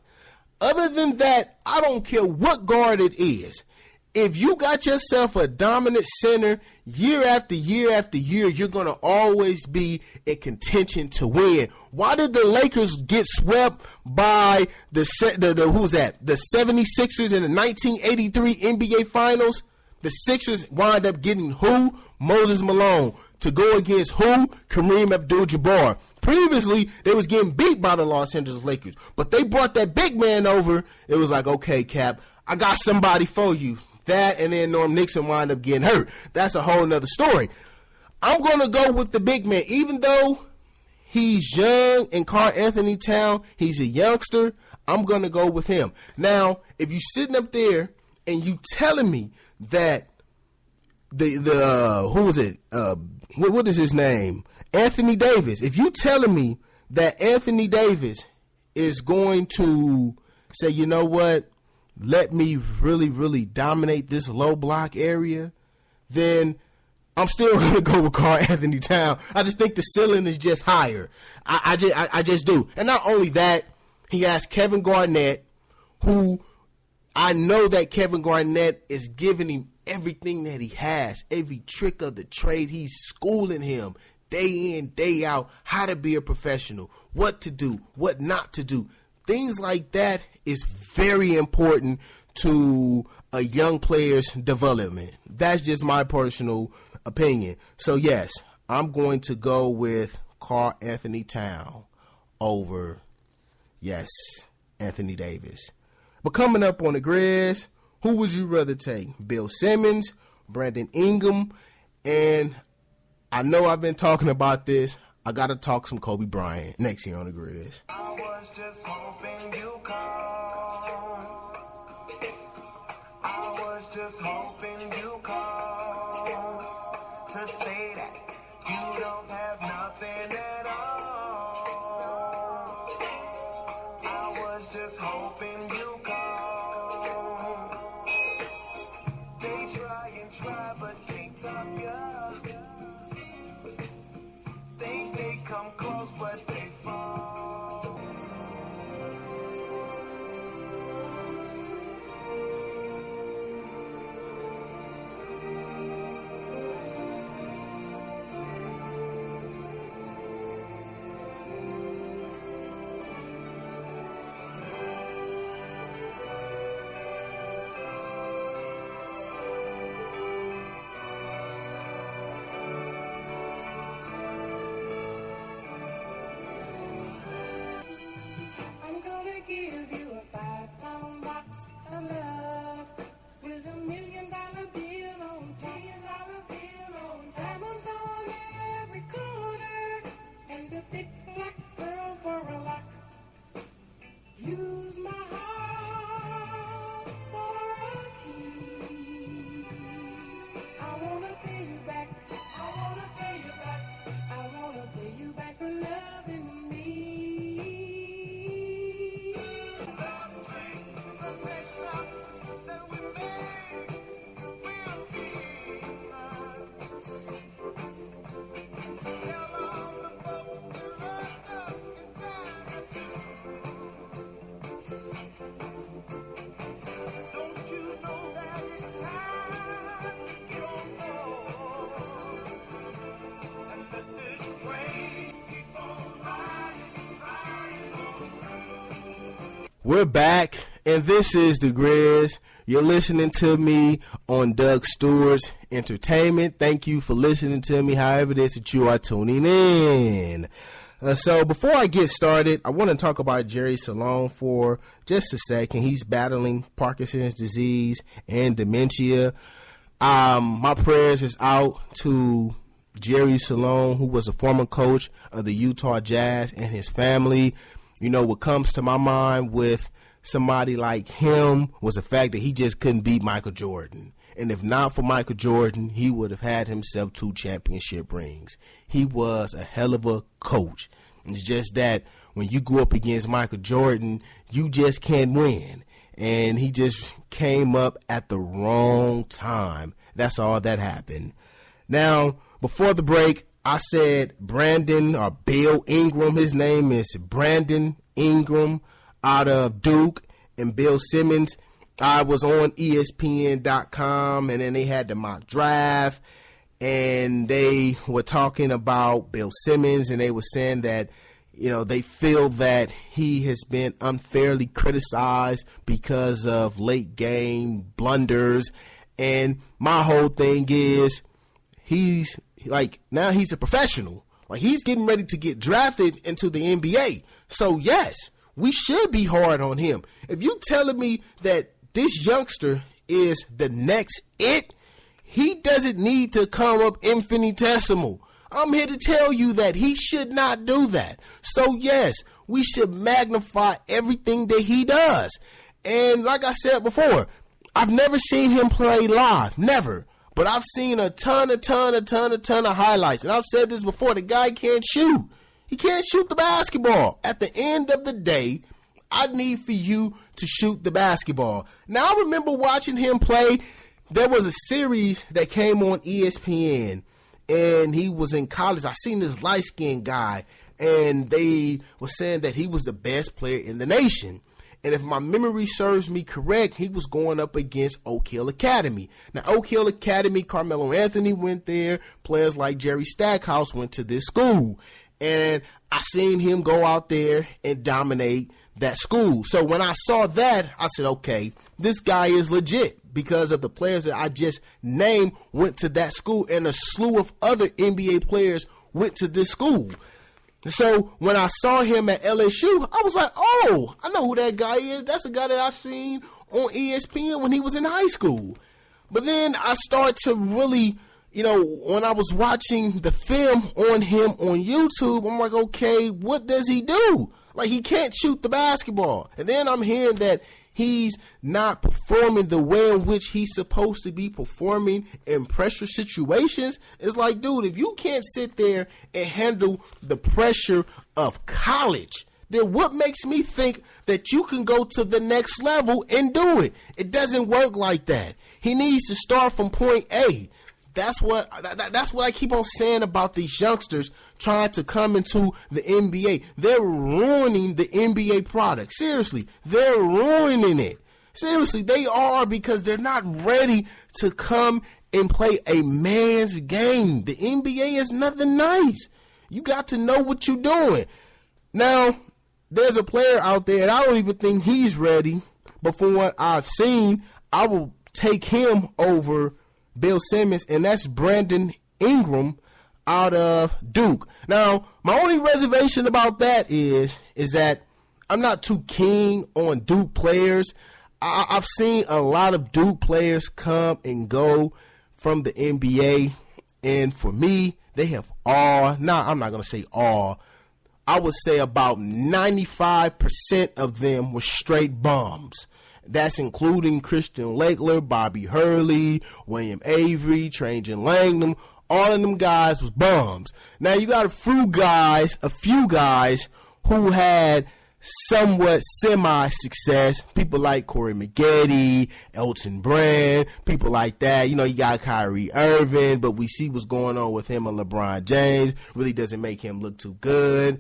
Other than that, I don't care what guard it is. If you got yourself a dominant center year after year after year, you're going to always be in contention to win. Why did the Lakers get swept by the 76ers in the 1983 NBA Finals? The Sixers wind up getting who? Moses Malone. To go against who? Kareem Abdul-Jabbar. Previously, they was getting beat by the Los Angeles Lakers, but they brought that big man over. It was like, okay, Cap, I got somebody for you. That, and then Norm Nixon wind up getting hurt. That's a whole nother story. I'm going to go with the big man. Even though he's young and Karl Anthony Towns, he's a youngster, I'm going to go with him. Now, if you're sitting up there and you telling me that who was it? What is his name? Anthony Davis. If you telling me that Anthony Davis is going to say, you know what, let me really, really dominate this low block area, then I'm still going to go with Karl Anthony Towns. I just think the ceiling is just higher. I just do. And not only that, he has Kevin Garnett, who I know that Kevin Garnett is giving him everything that he has, every trick of the trade. He's schooling him day in, day out, how to be a professional, what to do, what not to do. Things like that is very important to a young player's development. That's just my personal opinion. So, yes, I'm going to go with Karl Anthony Towns over, yes, Anthony Davis. But coming up on the Grizz, who would you rather take? Bill Simmons, Brandon Ingram, and I know I've been talking about this. I got to talk some Kobe Bryant next year on the Grizz. I was just hoping you call. I was just hoping you call to say that you don't have nothing at all. I was just hoping you call. They try and try, but can't top ya. Think they come close, but they fall. We're back, and this is the Grizz. You're listening to me on Doug Stewart's Entertainment. Thank you for listening to me, however it is that you are tuning in. So before I get started, I want to talk about Jerry Sloan for just a second. He's battling Parkinson's disease and dementia. My prayers is out to Jerry Sloan, who was a former coach of the Utah Jazz, and his family. You know, what comes to my mind with somebody like him was the fact that he just couldn't beat Michael Jordan. And if not for Michael Jordan, he would have had himself 2 championship rings. He was a hell of a coach. It's just that when you go up against Michael Jordan, you just can't win. And he just came up at the wrong time. That's all that happened. Now, before the break, I said Brandon or Bill Ingram. His name is Brandon Ingram out of Duke, and Bill Simmons. I was on ESPN.com, and then they had the mock draft, and they were talking about Bill Simmons, and they were saying that, you know, they feel that he has been unfairly criticized because of late game blunders. And my whole thing is he's like, now he's a professional. Like, he's getting ready to get drafted into the NBA. So, yes, we should be hard on him. If you telling me that this youngster is the next it, he doesn't need to come up infinitesimal. I'm here to tell you that he should not do that. So, yes, we should magnify everything that he does. And like I said before, I've never seen him play live. Never. But I've seen a ton of highlights. And I've said this before, the guy can't shoot. He can't shoot the basketball. At the end of the day, I need for you to shoot the basketball. Now, I remember watching him play. There was a series that came on ESPN, and he was in college. I seen this light-skinned guy, and they were saying that he was the best player in the nation. And if my memory serves me correct, he was going up against Oak Hill Academy. Now, Oak Hill Academy, Carmelo Anthony went there. Players like Jerry Stackhouse went to this school. And I seen him go out there and dominate that school. So when I saw that, I said, okay, this guy is legit, because of the players that I just named went to that school, and a slew of other NBA players went to this school. So when I saw him at LSU, I was like, oh, I know who that guy is. That's a guy that I've seen on ESPN when he was in high school. But then I started to really, you know, when I was watching the film on him on YouTube, I'm like, okay, what does he do? Like, he can't shoot the basketball. And then I'm hearing that he's not performing the way in which he's supposed to be performing in pressure situations. It's like, dude, if you can't sit there and handle the pressure of college, then what makes me think that you can go to the next level and do it? It doesn't work like that. He needs to start from point A. That's what I keep on saying about these youngsters trying to come into the NBA. They're ruining the NBA product. Seriously, they're ruining it. Seriously, they are, because they're not ready to come and play a man's game. The NBA is nothing nice. You got to know what you're doing. Now, there's a player out there, and I don't even think he's ready, but from what I've seen, I will take him over Bill Simmons, and that's Brandon Ingram out of Duke. Now, my only reservation about that is that I'm not too keen on Duke players. I've seen a lot of Duke players come and go from the NBA, and for me, they have I'm not going to say all. I would say about 95% of them were straight bums. That's including Christian Laettner, Bobby Hurley, William Avery, Trajan Langdon. All of them guys was bums. Now, you got a few guys who had somewhat semi-success. People like Corey Maggette, Elton Brand, people like that. You know, you got Kyrie Irving, but we see what's going on with him and LeBron James. Really doesn't make him look too good.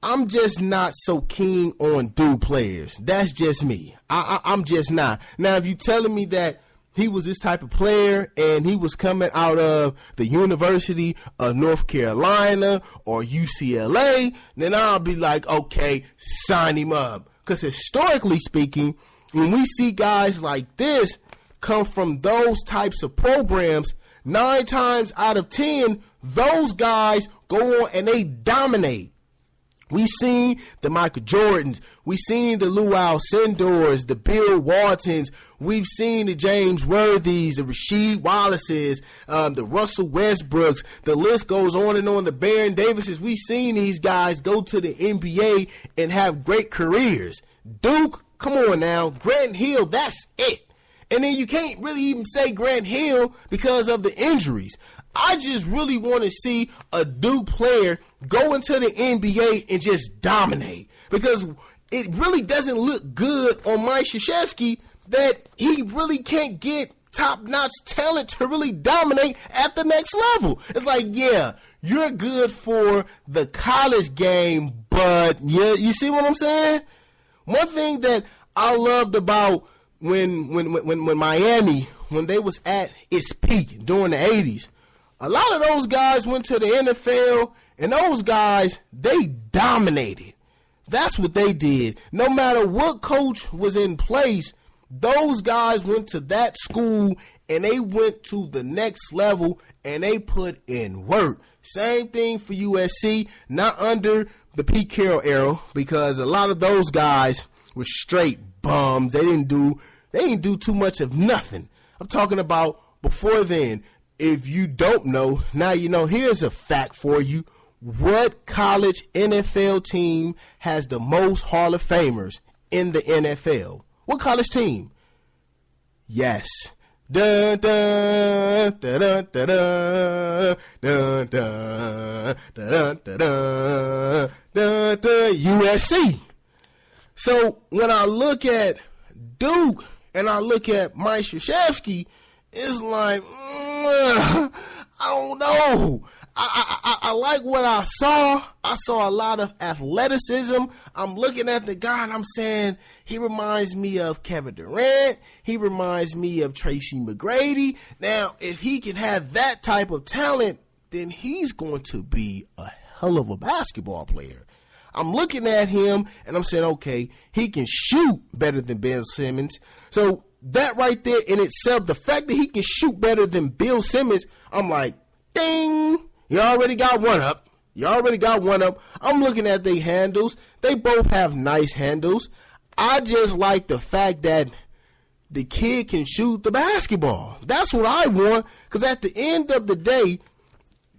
I'm just not so keen on Duke players. That's just me. I'm just not. Now, if you're telling me that he was this type of player and he was coming out of the University of North Carolina or UCLA, then I'll be like, okay, sign him up. Because historically speaking, when we see guys like this come from those types of programs, 9 times out of 10, those guys go on and they dominate. We've seen the Michael Jordans. We've seen the Lou Alcindors, the Bill Waltons. We've seen the James Worthies, the Rasheed Wallaces, the Russell Westbrooks. The list goes on and on. The Baron Davises. We've seen these guys go to the NBA and have great careers. Duke, come on now. Grant Hill, that's it. And then you can't really even say Grant Hill because of the injuries. I just really want to see a Duke player go into the NBA and just dominate, because it really doesn't look good on Mike Krzyzewski that he really can't get top-notch talent to really dominate at the next level. It's like, yeah, you're good for the college game, but yeah, you see what I'm saying? One thing that I loved about when Miami, when they was at its peak during the 80s, a lot of those guys went to the NFL, and those guys, they dominated. That's what they did. No matter what coach was in place, those guys went to that school, and they went to the next level, and they put in work. Same thing for USC, not under the Pete Carroll era, because a lot of those guys were straight bums. They didn't do too much of nothing. I'm talking about before then. If you don't know, now you know. Here's a fact for you. What college NFL team has the most Hall of Famers in the NFL? What college team? Yes. Dun, dun, dun, dun, dun, dun, dun, dun, dun, dun, dun, dun, USC. So when I look at Duke and I look at Mike Krzyzewski, it's like, I don't know. I like what I saw. I saw a lot of athleticism. I'm looking at the guy and I'm saying he reminds me of Kevin Durant. He reminds me of Tracy McGrady. Now, if he can have that type of talent, then he's going to be a hell of a basketball player. I'm looking at him and I'm saying, okay, he can shoot better than Ben Simmons. So that right there in itself, the fact that he can shoot better than Bill Simmons, I'm like, ding, you already got one up. I'm looking at their handles. They both have nice handles. I just like the fact that the kid can shoot the basketball. That's what I want, because at the end of the day,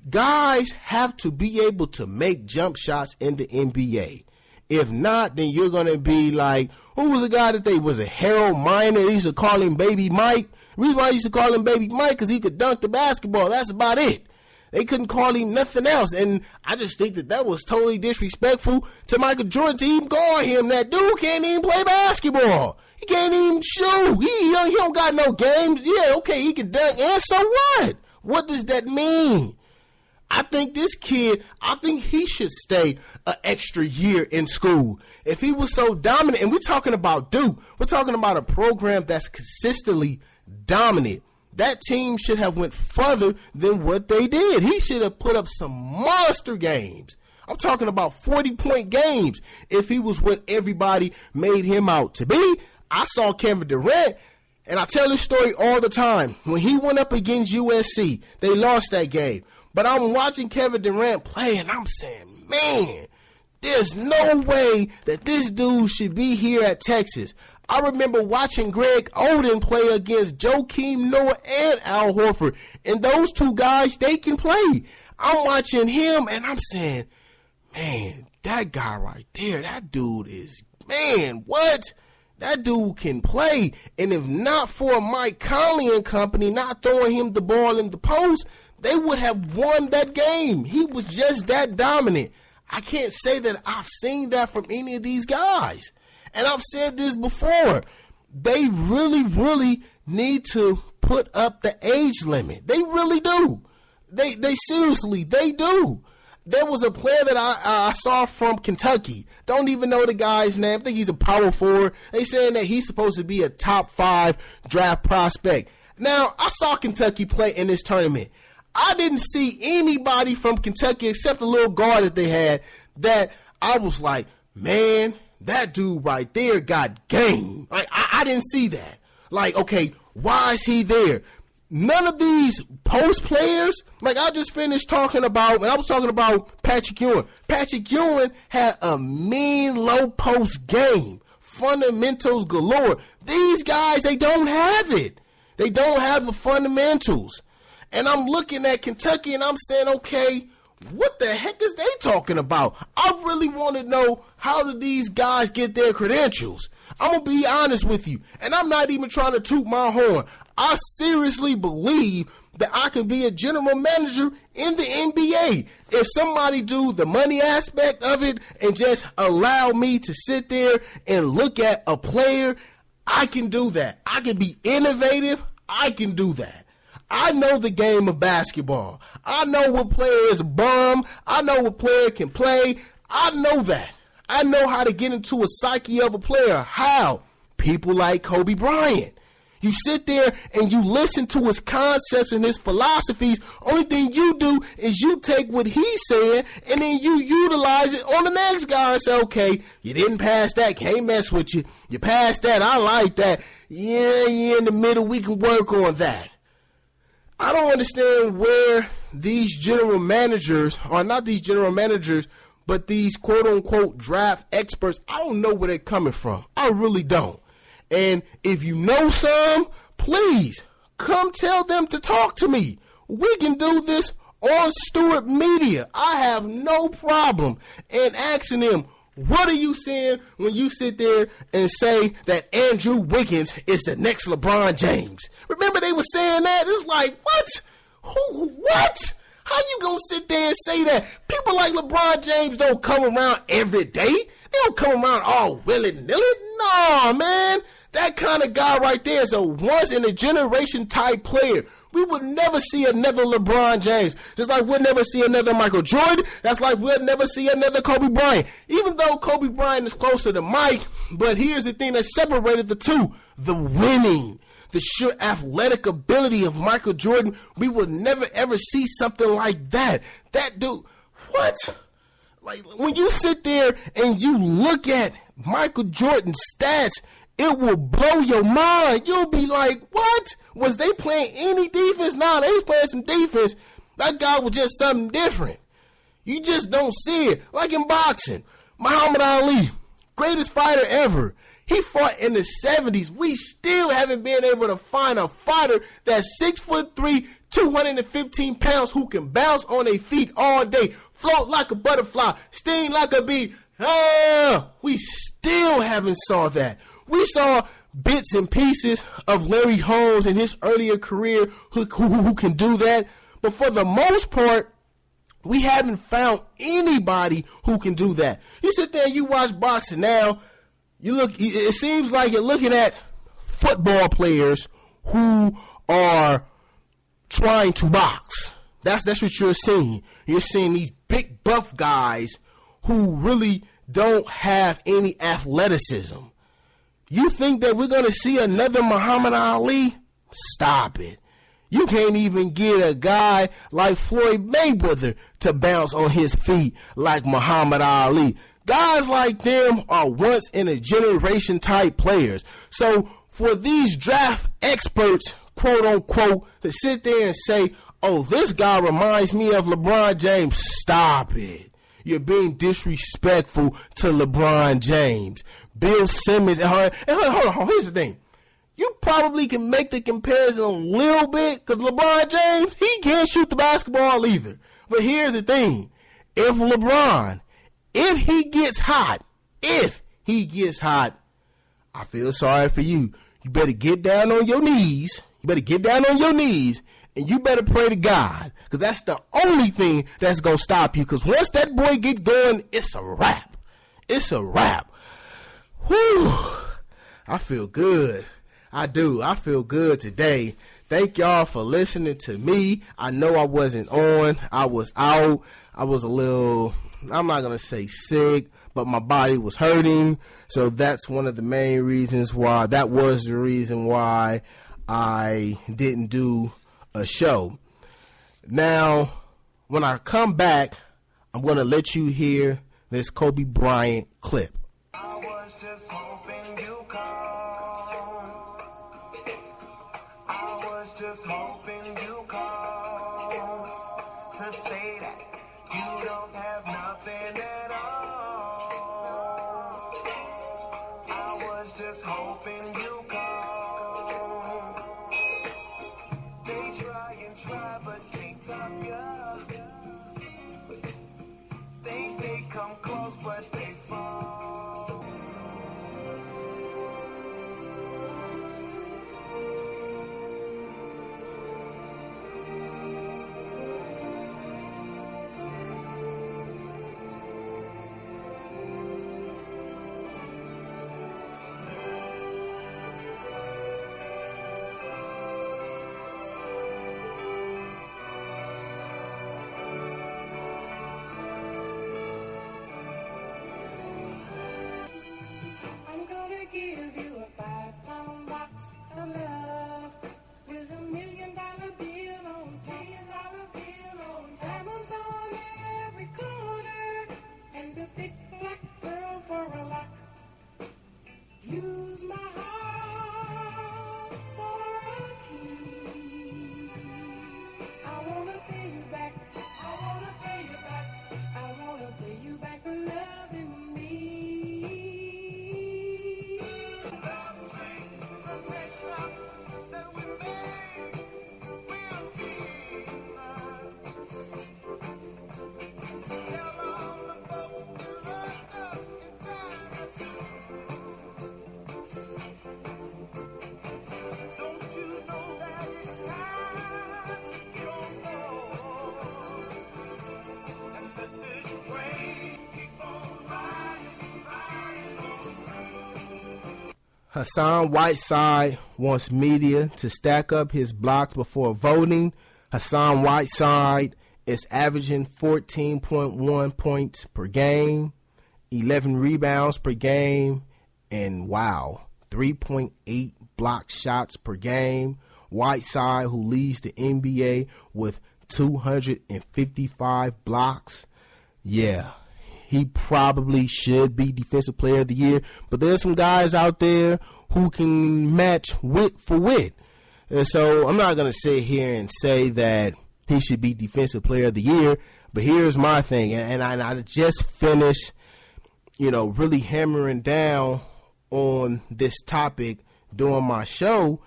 guys have to be able to make jump shots in the NBA. If not, then you're going to be like, who was the guy that they was a Harold Miner? They used to call him Baby Mike. The reason why I used to call him Baby Mike, because he could dunk the basketball. That's about it. They couldn't call him nothing else. And I just think that was totally disrespectful to Michael Jordan to even call him. That dude can't even play basketball. He can't even shoot. He don't got no games. Yeah, okay, he can dunk. And so what? What does that mean? I think this kid, he should stay an extra year in school. If he was so dominant, and we're talking about Duke, we're talking about a program that's consistently dominant. That team should have went further than what they did. He should have put up some monster games. I'm talking about 40-point games if he was what everybody made him out to be. I saw Kevin Durant, and I tell this story all the time. When he went up against USC, they lost that game. But I'm watching Kevin Durant play, and I'm saying, man, there's no way that this dude should be here at Texas. I remember watching Greg Oden play against Joakim Noah and Al Horford. And those two guys, they can play. I'm watching him, and I'm saying, man, that guy right there, that dude is, man, what? That dude can play. And if not for Mike Conley and company not throwing him the ball in the post, they would have won that game. He was just that dominant. I can't say that I've seen that from any of these guys. And I've said this before. They really, really need to put up the age limit. They really do. They seriously, they do. There was a player that I saw from Kentucky. Don't even know the guy's name. I think he's a power forward. They saying that he's supposed to be a top 5 draft prospect. Now, I saw Kentucky play in this tournament. I didn't see anybody from Kentucky except the little guard that they had that I was like, man, that dude right there got game. Like, I didn't see that. Like, okay, why is he there? None of these post players, like I just finished talking about, and I was talking about Patrick Ewing. Patrick Ewing had a mean low post game. Fundamentals galore. These guys, they don't have it. They don't have the fundamentals. And I'm looking at Kentucky and I'm saying, okay, what the heck is they talking about? I really want to know, how do these guys get their credentials? I'm going to be honest with you. And I'm not even trying to toot my horn. I seriously believe that I can be a general manager in the NBA. If somebody do the money aspect of it and just allow me to sit there and look at a player, I can do that. I can be innovative. I can do that. I know the game of basketball. I know what player is a bum. I know what player can play. I know that. I know how to get into a psyche of a player. How? People like Kobe Bryant. You sit there and you listen to his concepts and his philosophies. Only thing you do is you take what he's saying and then you utilize it on the next guy and say, okay, you didn't pass that, can't mess with you. You passed that, I like that. Yeah, in the middle, we can work on that. I don't understand where these general managers, or not these general managers, but these quote-unquote draft experts, I don't know where they're coming from. I really don't. And if you know some, please come tell them to talk to me. We can do this on Stewart Media. I have no problem in asking them, what are you saying when you sit there and say that Andrew Wiggins is the next LeBron James? Remember they were saying that? It's like, what? What? How you gonna sit there and say that? People like LeBron James don't come around every day. They don't come around all willy-nilly. No, man. That kind of guy right there is a once-in-a-generation type player. We would never see another LeBron James. Just like we'll never see another Michael Jordan. That's like we'll never see another Kobe Bryant. Even though Kobe Bryant is closer to Mike, but here's the thing that separated the two. The winning. The sheer athletic ability of Michael Jordan. We will never ever see something like that. That dude, what? Like when you sit there and you look at Michael Jordan's stats, it will blow your mind. You'll be like, what? Was they playing any defense? Nah, they was playing some defense. That guy was just something different. You just don't see it. Like in boxing, Muhammad Ali, greatest fighter ever. He fought in the 70s. We still haven't been able to find a fighter that's 6'3", 215 pounds who can bounce on their feet all day, float like a butterfly, sting like a bee. We still haven't saw that. We saw bits and pieces of Larry Holmes in his earlier career who can do that. But for the most part, we haven't found anybody who can do that. You sit there and you watch boxing now. You look. It seems like you're looking at football players who are trying to box. That's what you're seeing. You're seeing these big buff guys who really don't have any athleticism. You think that we're going to see another Muhammad Ali? Stop it. You can't even get a guy like Floyd Mayweather to bounce on his feet like Muhammad Ali. Guys like them are once in a generation type players. So for these draft experts, quote unquote, to sit there and say, oh, this guy reminds me of LeBron James, stop it. You're being disrespectful to LeBron James. Bill Simmons, hold on, here's the thing. You probably can make the comparison a little bit because LeBron James, he can't shoot the basketball either. But here's the thing. If LeBron, if he gets hot, I feel sorry for you. You better get down on your knees. And you better pray to God, because that's the only thing that's going to stop you. Because once that boy get going, it's a wrap. Whew. I feel good. I do. I feel good today. Thank y'all for listening to me. I know I wasn't on. I was out. I was a little, I'm not going to say sick, but my body was hurting. So that's one of the main reasons why, that was the reason why I didn't do a show. Now, when I come back, I'm going to let you hear this Kobe Bryant clip. I just hoping you call to say that you don't have nothing at all. I was just hoping you call. They try and try, but can't top ya. They come close, but they fall. I'm gonna give you a 5-pound box of love with $1 million bill on top. Diamonds on every corner and a big black pearl for a lock. Use my heart for a key. I wanna pay you back. I wanna pay you back. I wanna pay you back for loving me. Hassan Whiteside wants media to stack up his blocks before voting. Hassan Whiteside is averaging 14.1 points per game, 11 rebounds per game, and 3.8 block shots per game. Whiteside, who leads the NBA with 255 blocks. Yeah, he probably should be Defensive Player of the Year, but there's some guys out there who can match wit for wit. And so I'm not going to sit here and say that he should be Defensive Player of the Year, but here's my thing, and I just finished, really hammering down on this topic during my show,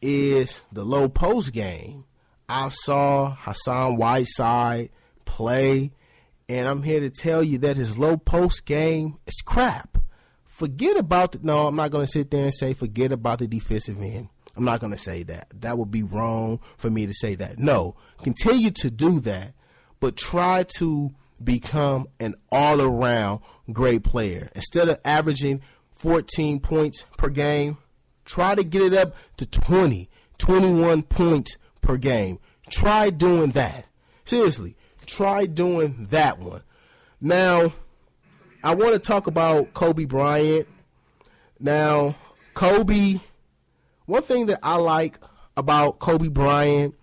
is the low post game. I saw Hassan Whiteside play, and I'm here to tell you that his low post game is crap. Forget about I'm not going to sit there and say forget about the defensive end. I'm not going to say that. That would be wrong for me to say that. No, continue to do that, but try to become an all-around great player. Instead of averaging 14 points per game, try to get it up to 20, 21 points per game. Try doing that. Seriously, try doing that one. Now, I want to talk about Kobe Bryant. Now, Kobe, one thing that I like about Kobe Bryant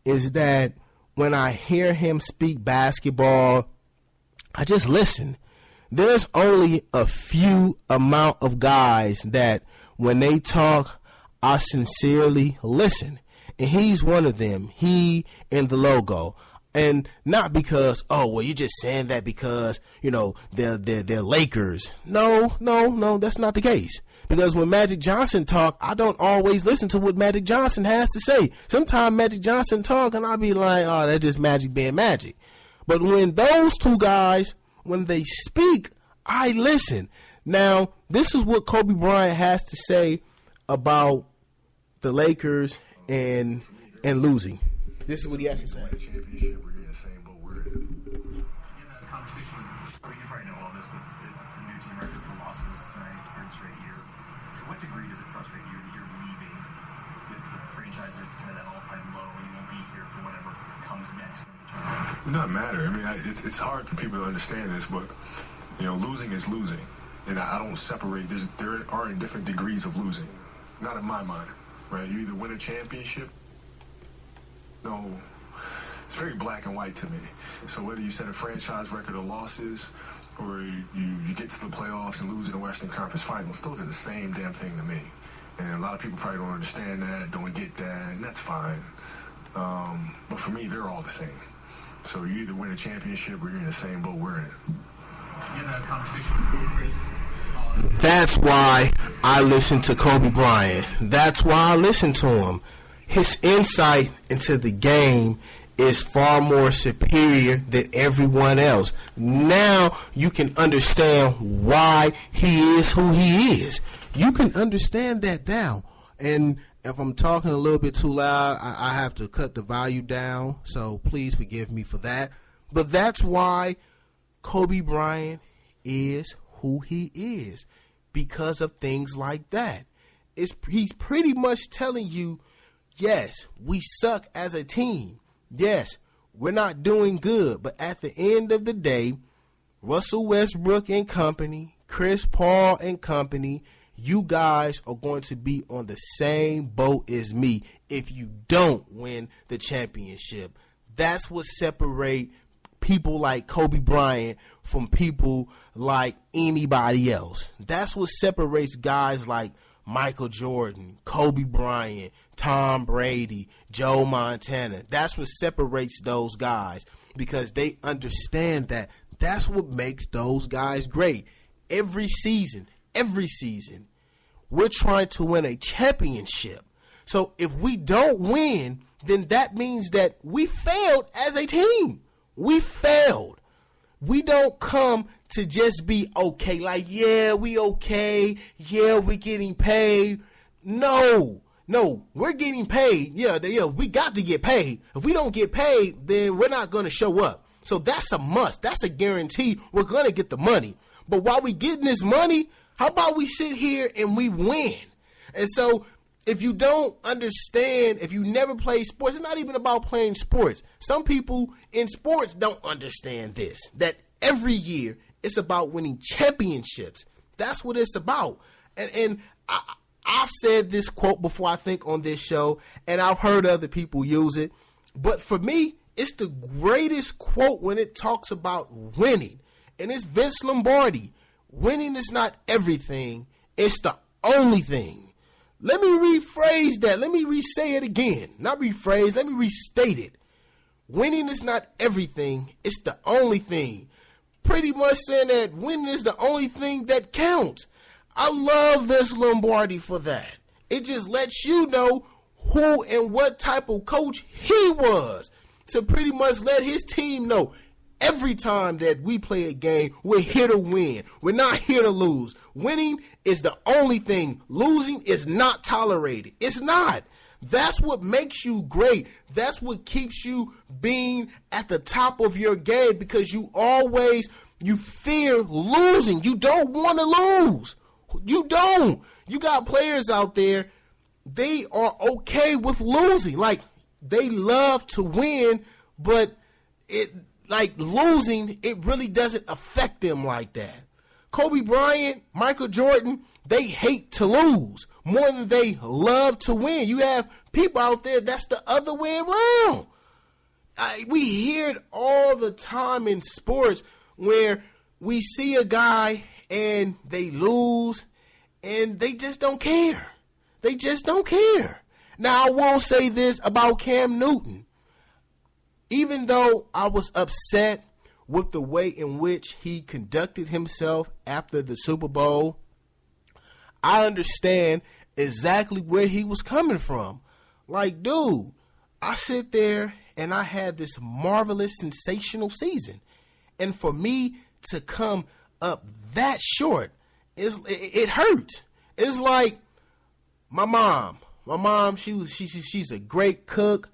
is that when I hear him speak basketball, I just listen. There's only a few amount of guys that when they talk, I sincerely listen. And he's one of them. He and the logo. And not because, you're just saying that because, they're Lakers. No, that's not the case. Because when Magic Johnson talk, I don't always listen to what Magic Johnson has to say. Sometimes Magic Johnson talk and I'll be like, that's just Magic being Magic. But when those two guys, when they speak, I listen. Now, this is what Kobe Bryant has to say about the Lakers and losing. This is what he has to say. Championship, we're in the same boat we're in. In that conversation, you probably know all this, but it's a new team record for losses tonight, third straight year. To what degree does it frustrate you that you're leaving the franchise at kind of that all-time low and you won't be here for whatever comes next? It doesn't matter. I mean, it's hard for people to understand this, but losing is losing, and I don't separate. There are different degrees of losing. Not in my mind, right? You either win a championship. No, it's very black and white to me. So whether you set a franchise record of losses or you get to the playoffs and lose in the Western Conference Finals, those are the same damn thing to me. And a lot of people probably don't understand that, don't get that, and that's fine. But for me, they're all the same. So you either win a championship or you're in the same boat we're in. In a conversation with Chris. That's why I listen to Kobe Bryant. That's why I listen to him. His insight into the game is far more superior than everyone else. Now you can understand why he is who he is. You can understand that now. And if I'm talking a little bit too loud, I have to cut the volume down. So please forgive me for that. But that's why Kobe Bryant is who he is, because of things like that. He's pretty much telling you, yes, we suck as a team. Yes, we're not doing good. But at the end of the day, Russell Westbrook and company, Chris Paul and company, you guys are going to be on the same boat as me if you don't win the championship. That's what separates people like Kobe Bryant from people like anybody else. That's what separates guys like Michael Jordan, Kobe Bryant, Tom Brady, Joe Montana. That's what separates those guys, because they understand that that's what makes those guys great. Every season, we're trying to win a championship. So if we don't win, then that means that we failed as a team. We failed. We don't come to just be okay. Like, yeah, we okay. Yeah, we're getting paid. No, we're getting paid. Yeah, we got to get paid. If we don't get paid, then we're not going to show up. So that's a must. That's a guarantee. We're going to get the money. But while we getting this money, how about we sit here and we win? And so if you don't understand, if you never play sports, it's not even about playing sports. Some people in sports don't understand this, that every year it's about winning championships. That's what it's about. And I've said this quote before, I think, on this show, and I've heard other people use it. But for me, it's the greatest quote when it talks about winning. And it's Vince Lombardi. Winning is not everything. It's the only thing. Let me rephrase that. Let me re-say it again. Not rephrase. Let me restate it. Winning is not everything. It's the only thing. Pretty much saying that winning is the only thing that counts. I love Vince Lombardi for that. It just lets you know who and what type of coach he was, to pretty much let his team know every time that we play a game, we're here to win. We're not here to lose. Winning is the only thing. Losing is not tolerated. It's not. That's what makes you great. That's what keeps you being at the top of your game, because you fear losing. You don't want to lose. You don't. You got players out there, they are okay with losing. Like, they love to win, but losing, it really doesn't affect them like that. Kobe Bryant, Michael Jordan, they hate to lose more than they love to win. You have people out there that's the other way around. We hear it all the time in sports where we see a guy and they lose and they just don't care. They just don't care. Now, I will say this about Cam Newton. Even though I was upset with the way in which he conducted himself after the Super Bowl, I understand exactly where he was coming from. Like, dude, I sit there and I had this marvelous, sensational season. And for me to come up that short, it hurts. It's like my mom. My mom, she's a great cook.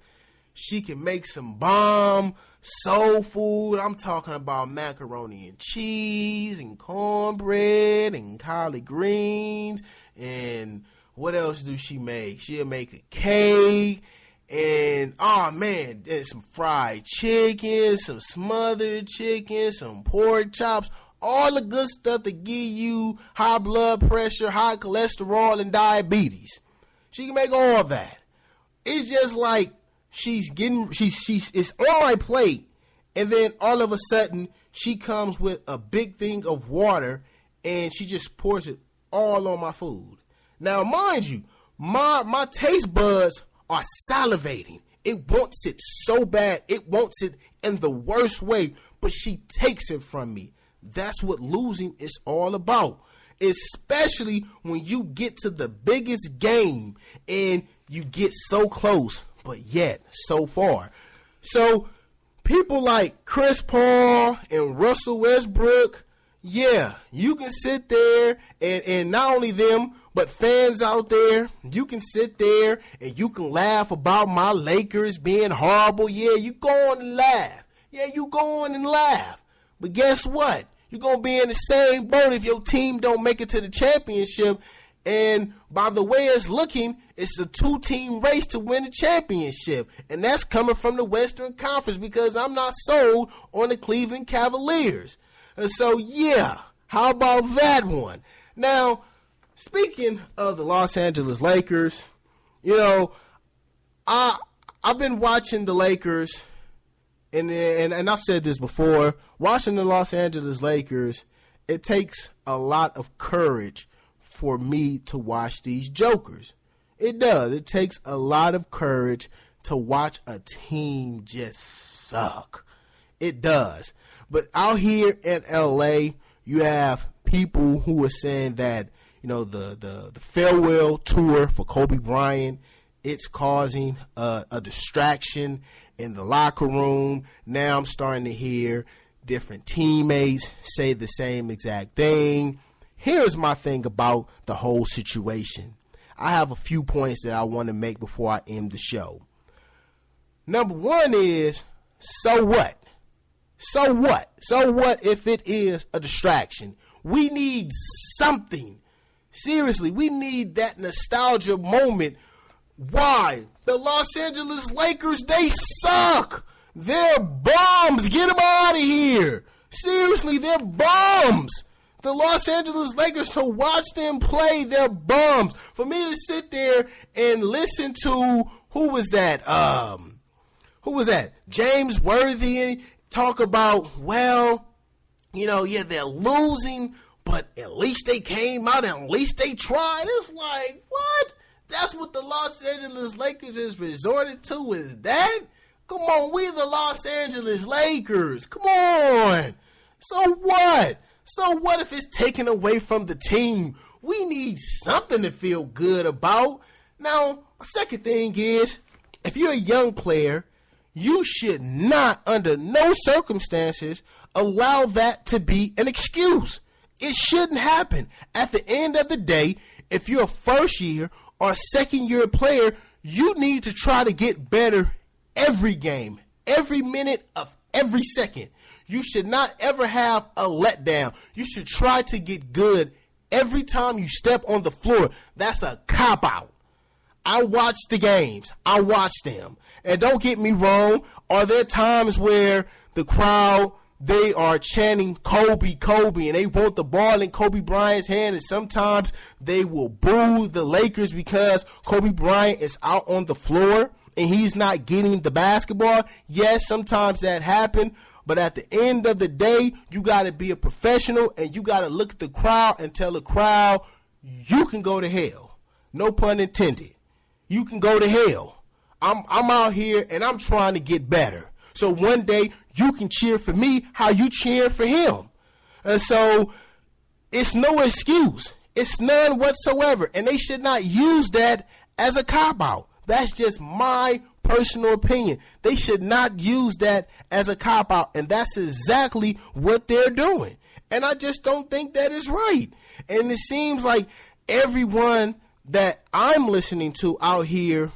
She can make some bomb soul food. I'm talking about macaroni and cheese and cornbread and collard greens. And what else do she make? She'll make a cake. And, oh, man, there's some fried chicken, some smothered chicken, some pork chops. All the good stuff to give you high blood pressure, high cholesterol, and diabetes. She can make all that. It's just like she's it's on my plate, and then all of a sudden she comes with a big thing of water and she just pours it all on my food. Now, mind you, my taste buds are salivating. It wants it so bad. It wants it in the worst way, but she takes it from me. That's what losing is all about, especially when you get to the biggest game and you get so close, but yet so far. So people like Chris Paul and Russell Westbrook, yeah, you can sit there and not only them, but fans out there, you can sit there and you can laugh about my Lakers being horrible. Yeah, you go on and laugh. Yeah, you go on and laugh. But guess what? You're going to be in the same boat if your team don't make it to the championship. And by the way it's looking, it's a 2-team race to win the championship. And that's coming from the Western Conference because I'm not sold on the Cleveland Cavaliers. And so, yeah, how about that one? Now, speaking of the Los Angeles Lakers, you know, I've been watching the Lakers, and I've said this before, watching the Los Angeles Lakers, it takes a lot of courage for me to watch these jokers. It does. It takes a lot of courage to watch a team just suck. It does. But out here in LA, you have people who are saying that, you know, the farewell tour for Kobe Bryant, it's causing a distraction in the locker room. Now I'm starting to hear different teammates say the same exact thing. Here's my thing about the whole situation. I have a few points that I want to make before I end the show. Number one is, so what? So what? So what if it is a distraction? We need something. Seriously, we need that nostalgia moment. Why? The Los Angeles Lakers, they suck. They're bums. Get them out of here. Seriously, they're bums. The Los Angeles Lakers, to watch them play, they're bums. For me to sit there and listen to, who was that? James Worthy talk about, well, you know, yeah, they're losing, but at least they came out and at least they tried. It's like, what? That's what the Los Angeles Lakers is resorted to, is that? Come on, we the Los Angeles Lakers. Come on. So what? So what if it's taken away from the team? We need something to feel good about. Now, a second thing is, if you're a young player, you should not, under no circumstances, allow that to be an excuse. It shouldn't happen. At the end of the day, if you're a first year or second year player, you need to try to get better every game, every minute of every second. You should not ever have a letdown. You should try to get good every time you step on the floor. That's a cop-out. I watch the games. I watch them. And don't get me wrong, are there times where the crowd, they are chanting Kobe, Kobe, and they want the ball in Kobe Bryant's hand, and sometimes they will boo the Lakers because Kobe Bryant is out on the floor and he's not getting the basketball? Yes, sometimes that happens, but at the end of the day, you got to be a professional and you got to look at the crowd and tell the crowd, you can go to hell. No pun intended. You can go to hell. I'm out here and I'm trying to get better. So one day you can cheer for me how you cheer for him. And so it's no excuse. It's none whatsoever. And they should not use that as a cop-out. That's just my personal opinion. They should not use that as a cop-out. And that's exactly what they're doing. And I just don't think that is right. And it seems like everyone that I'm listening to out here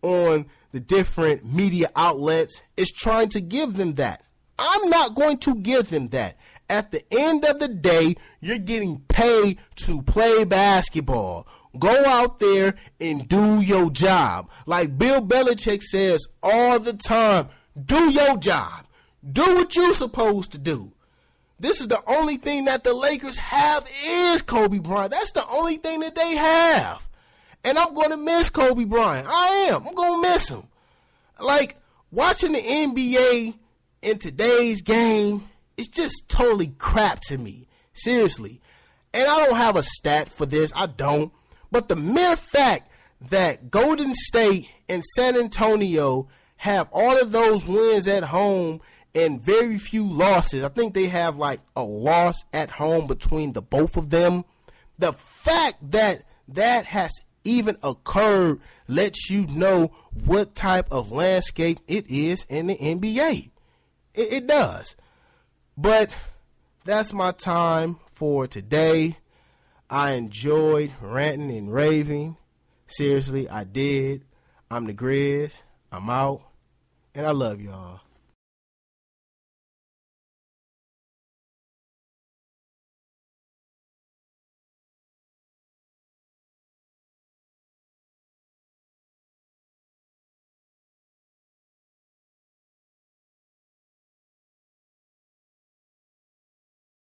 on the different media outlets is trying to give them that. I'm not going to give them that. At the end of the day, you're getting paid to play basketball. Go out there and do your job. Like Bill Belichick says all the time, do your job. Do what you're supposed to do. This is the only thing that the Lakers have is Kobe Bryant. That's the only thing that they have. And I'm going to miss Kobe Bryant. I am. I'm going to miss him. Like, watching the NBA in today's game, it's just totally crap to me. Seriously. And I don't have a stat for this. I don't. But the mere fact that Golden State and San Antonio have all of those wins at home and very few losses. I think they have like a loss at home between the both of them. The fact that that has even occurred lets you know what type of landscape it is in the NBA. It does. But that's my time for today. I enjoyed ranting and raving. Seriously, I did. I'm the Grizz. I'm out. And I love y'all.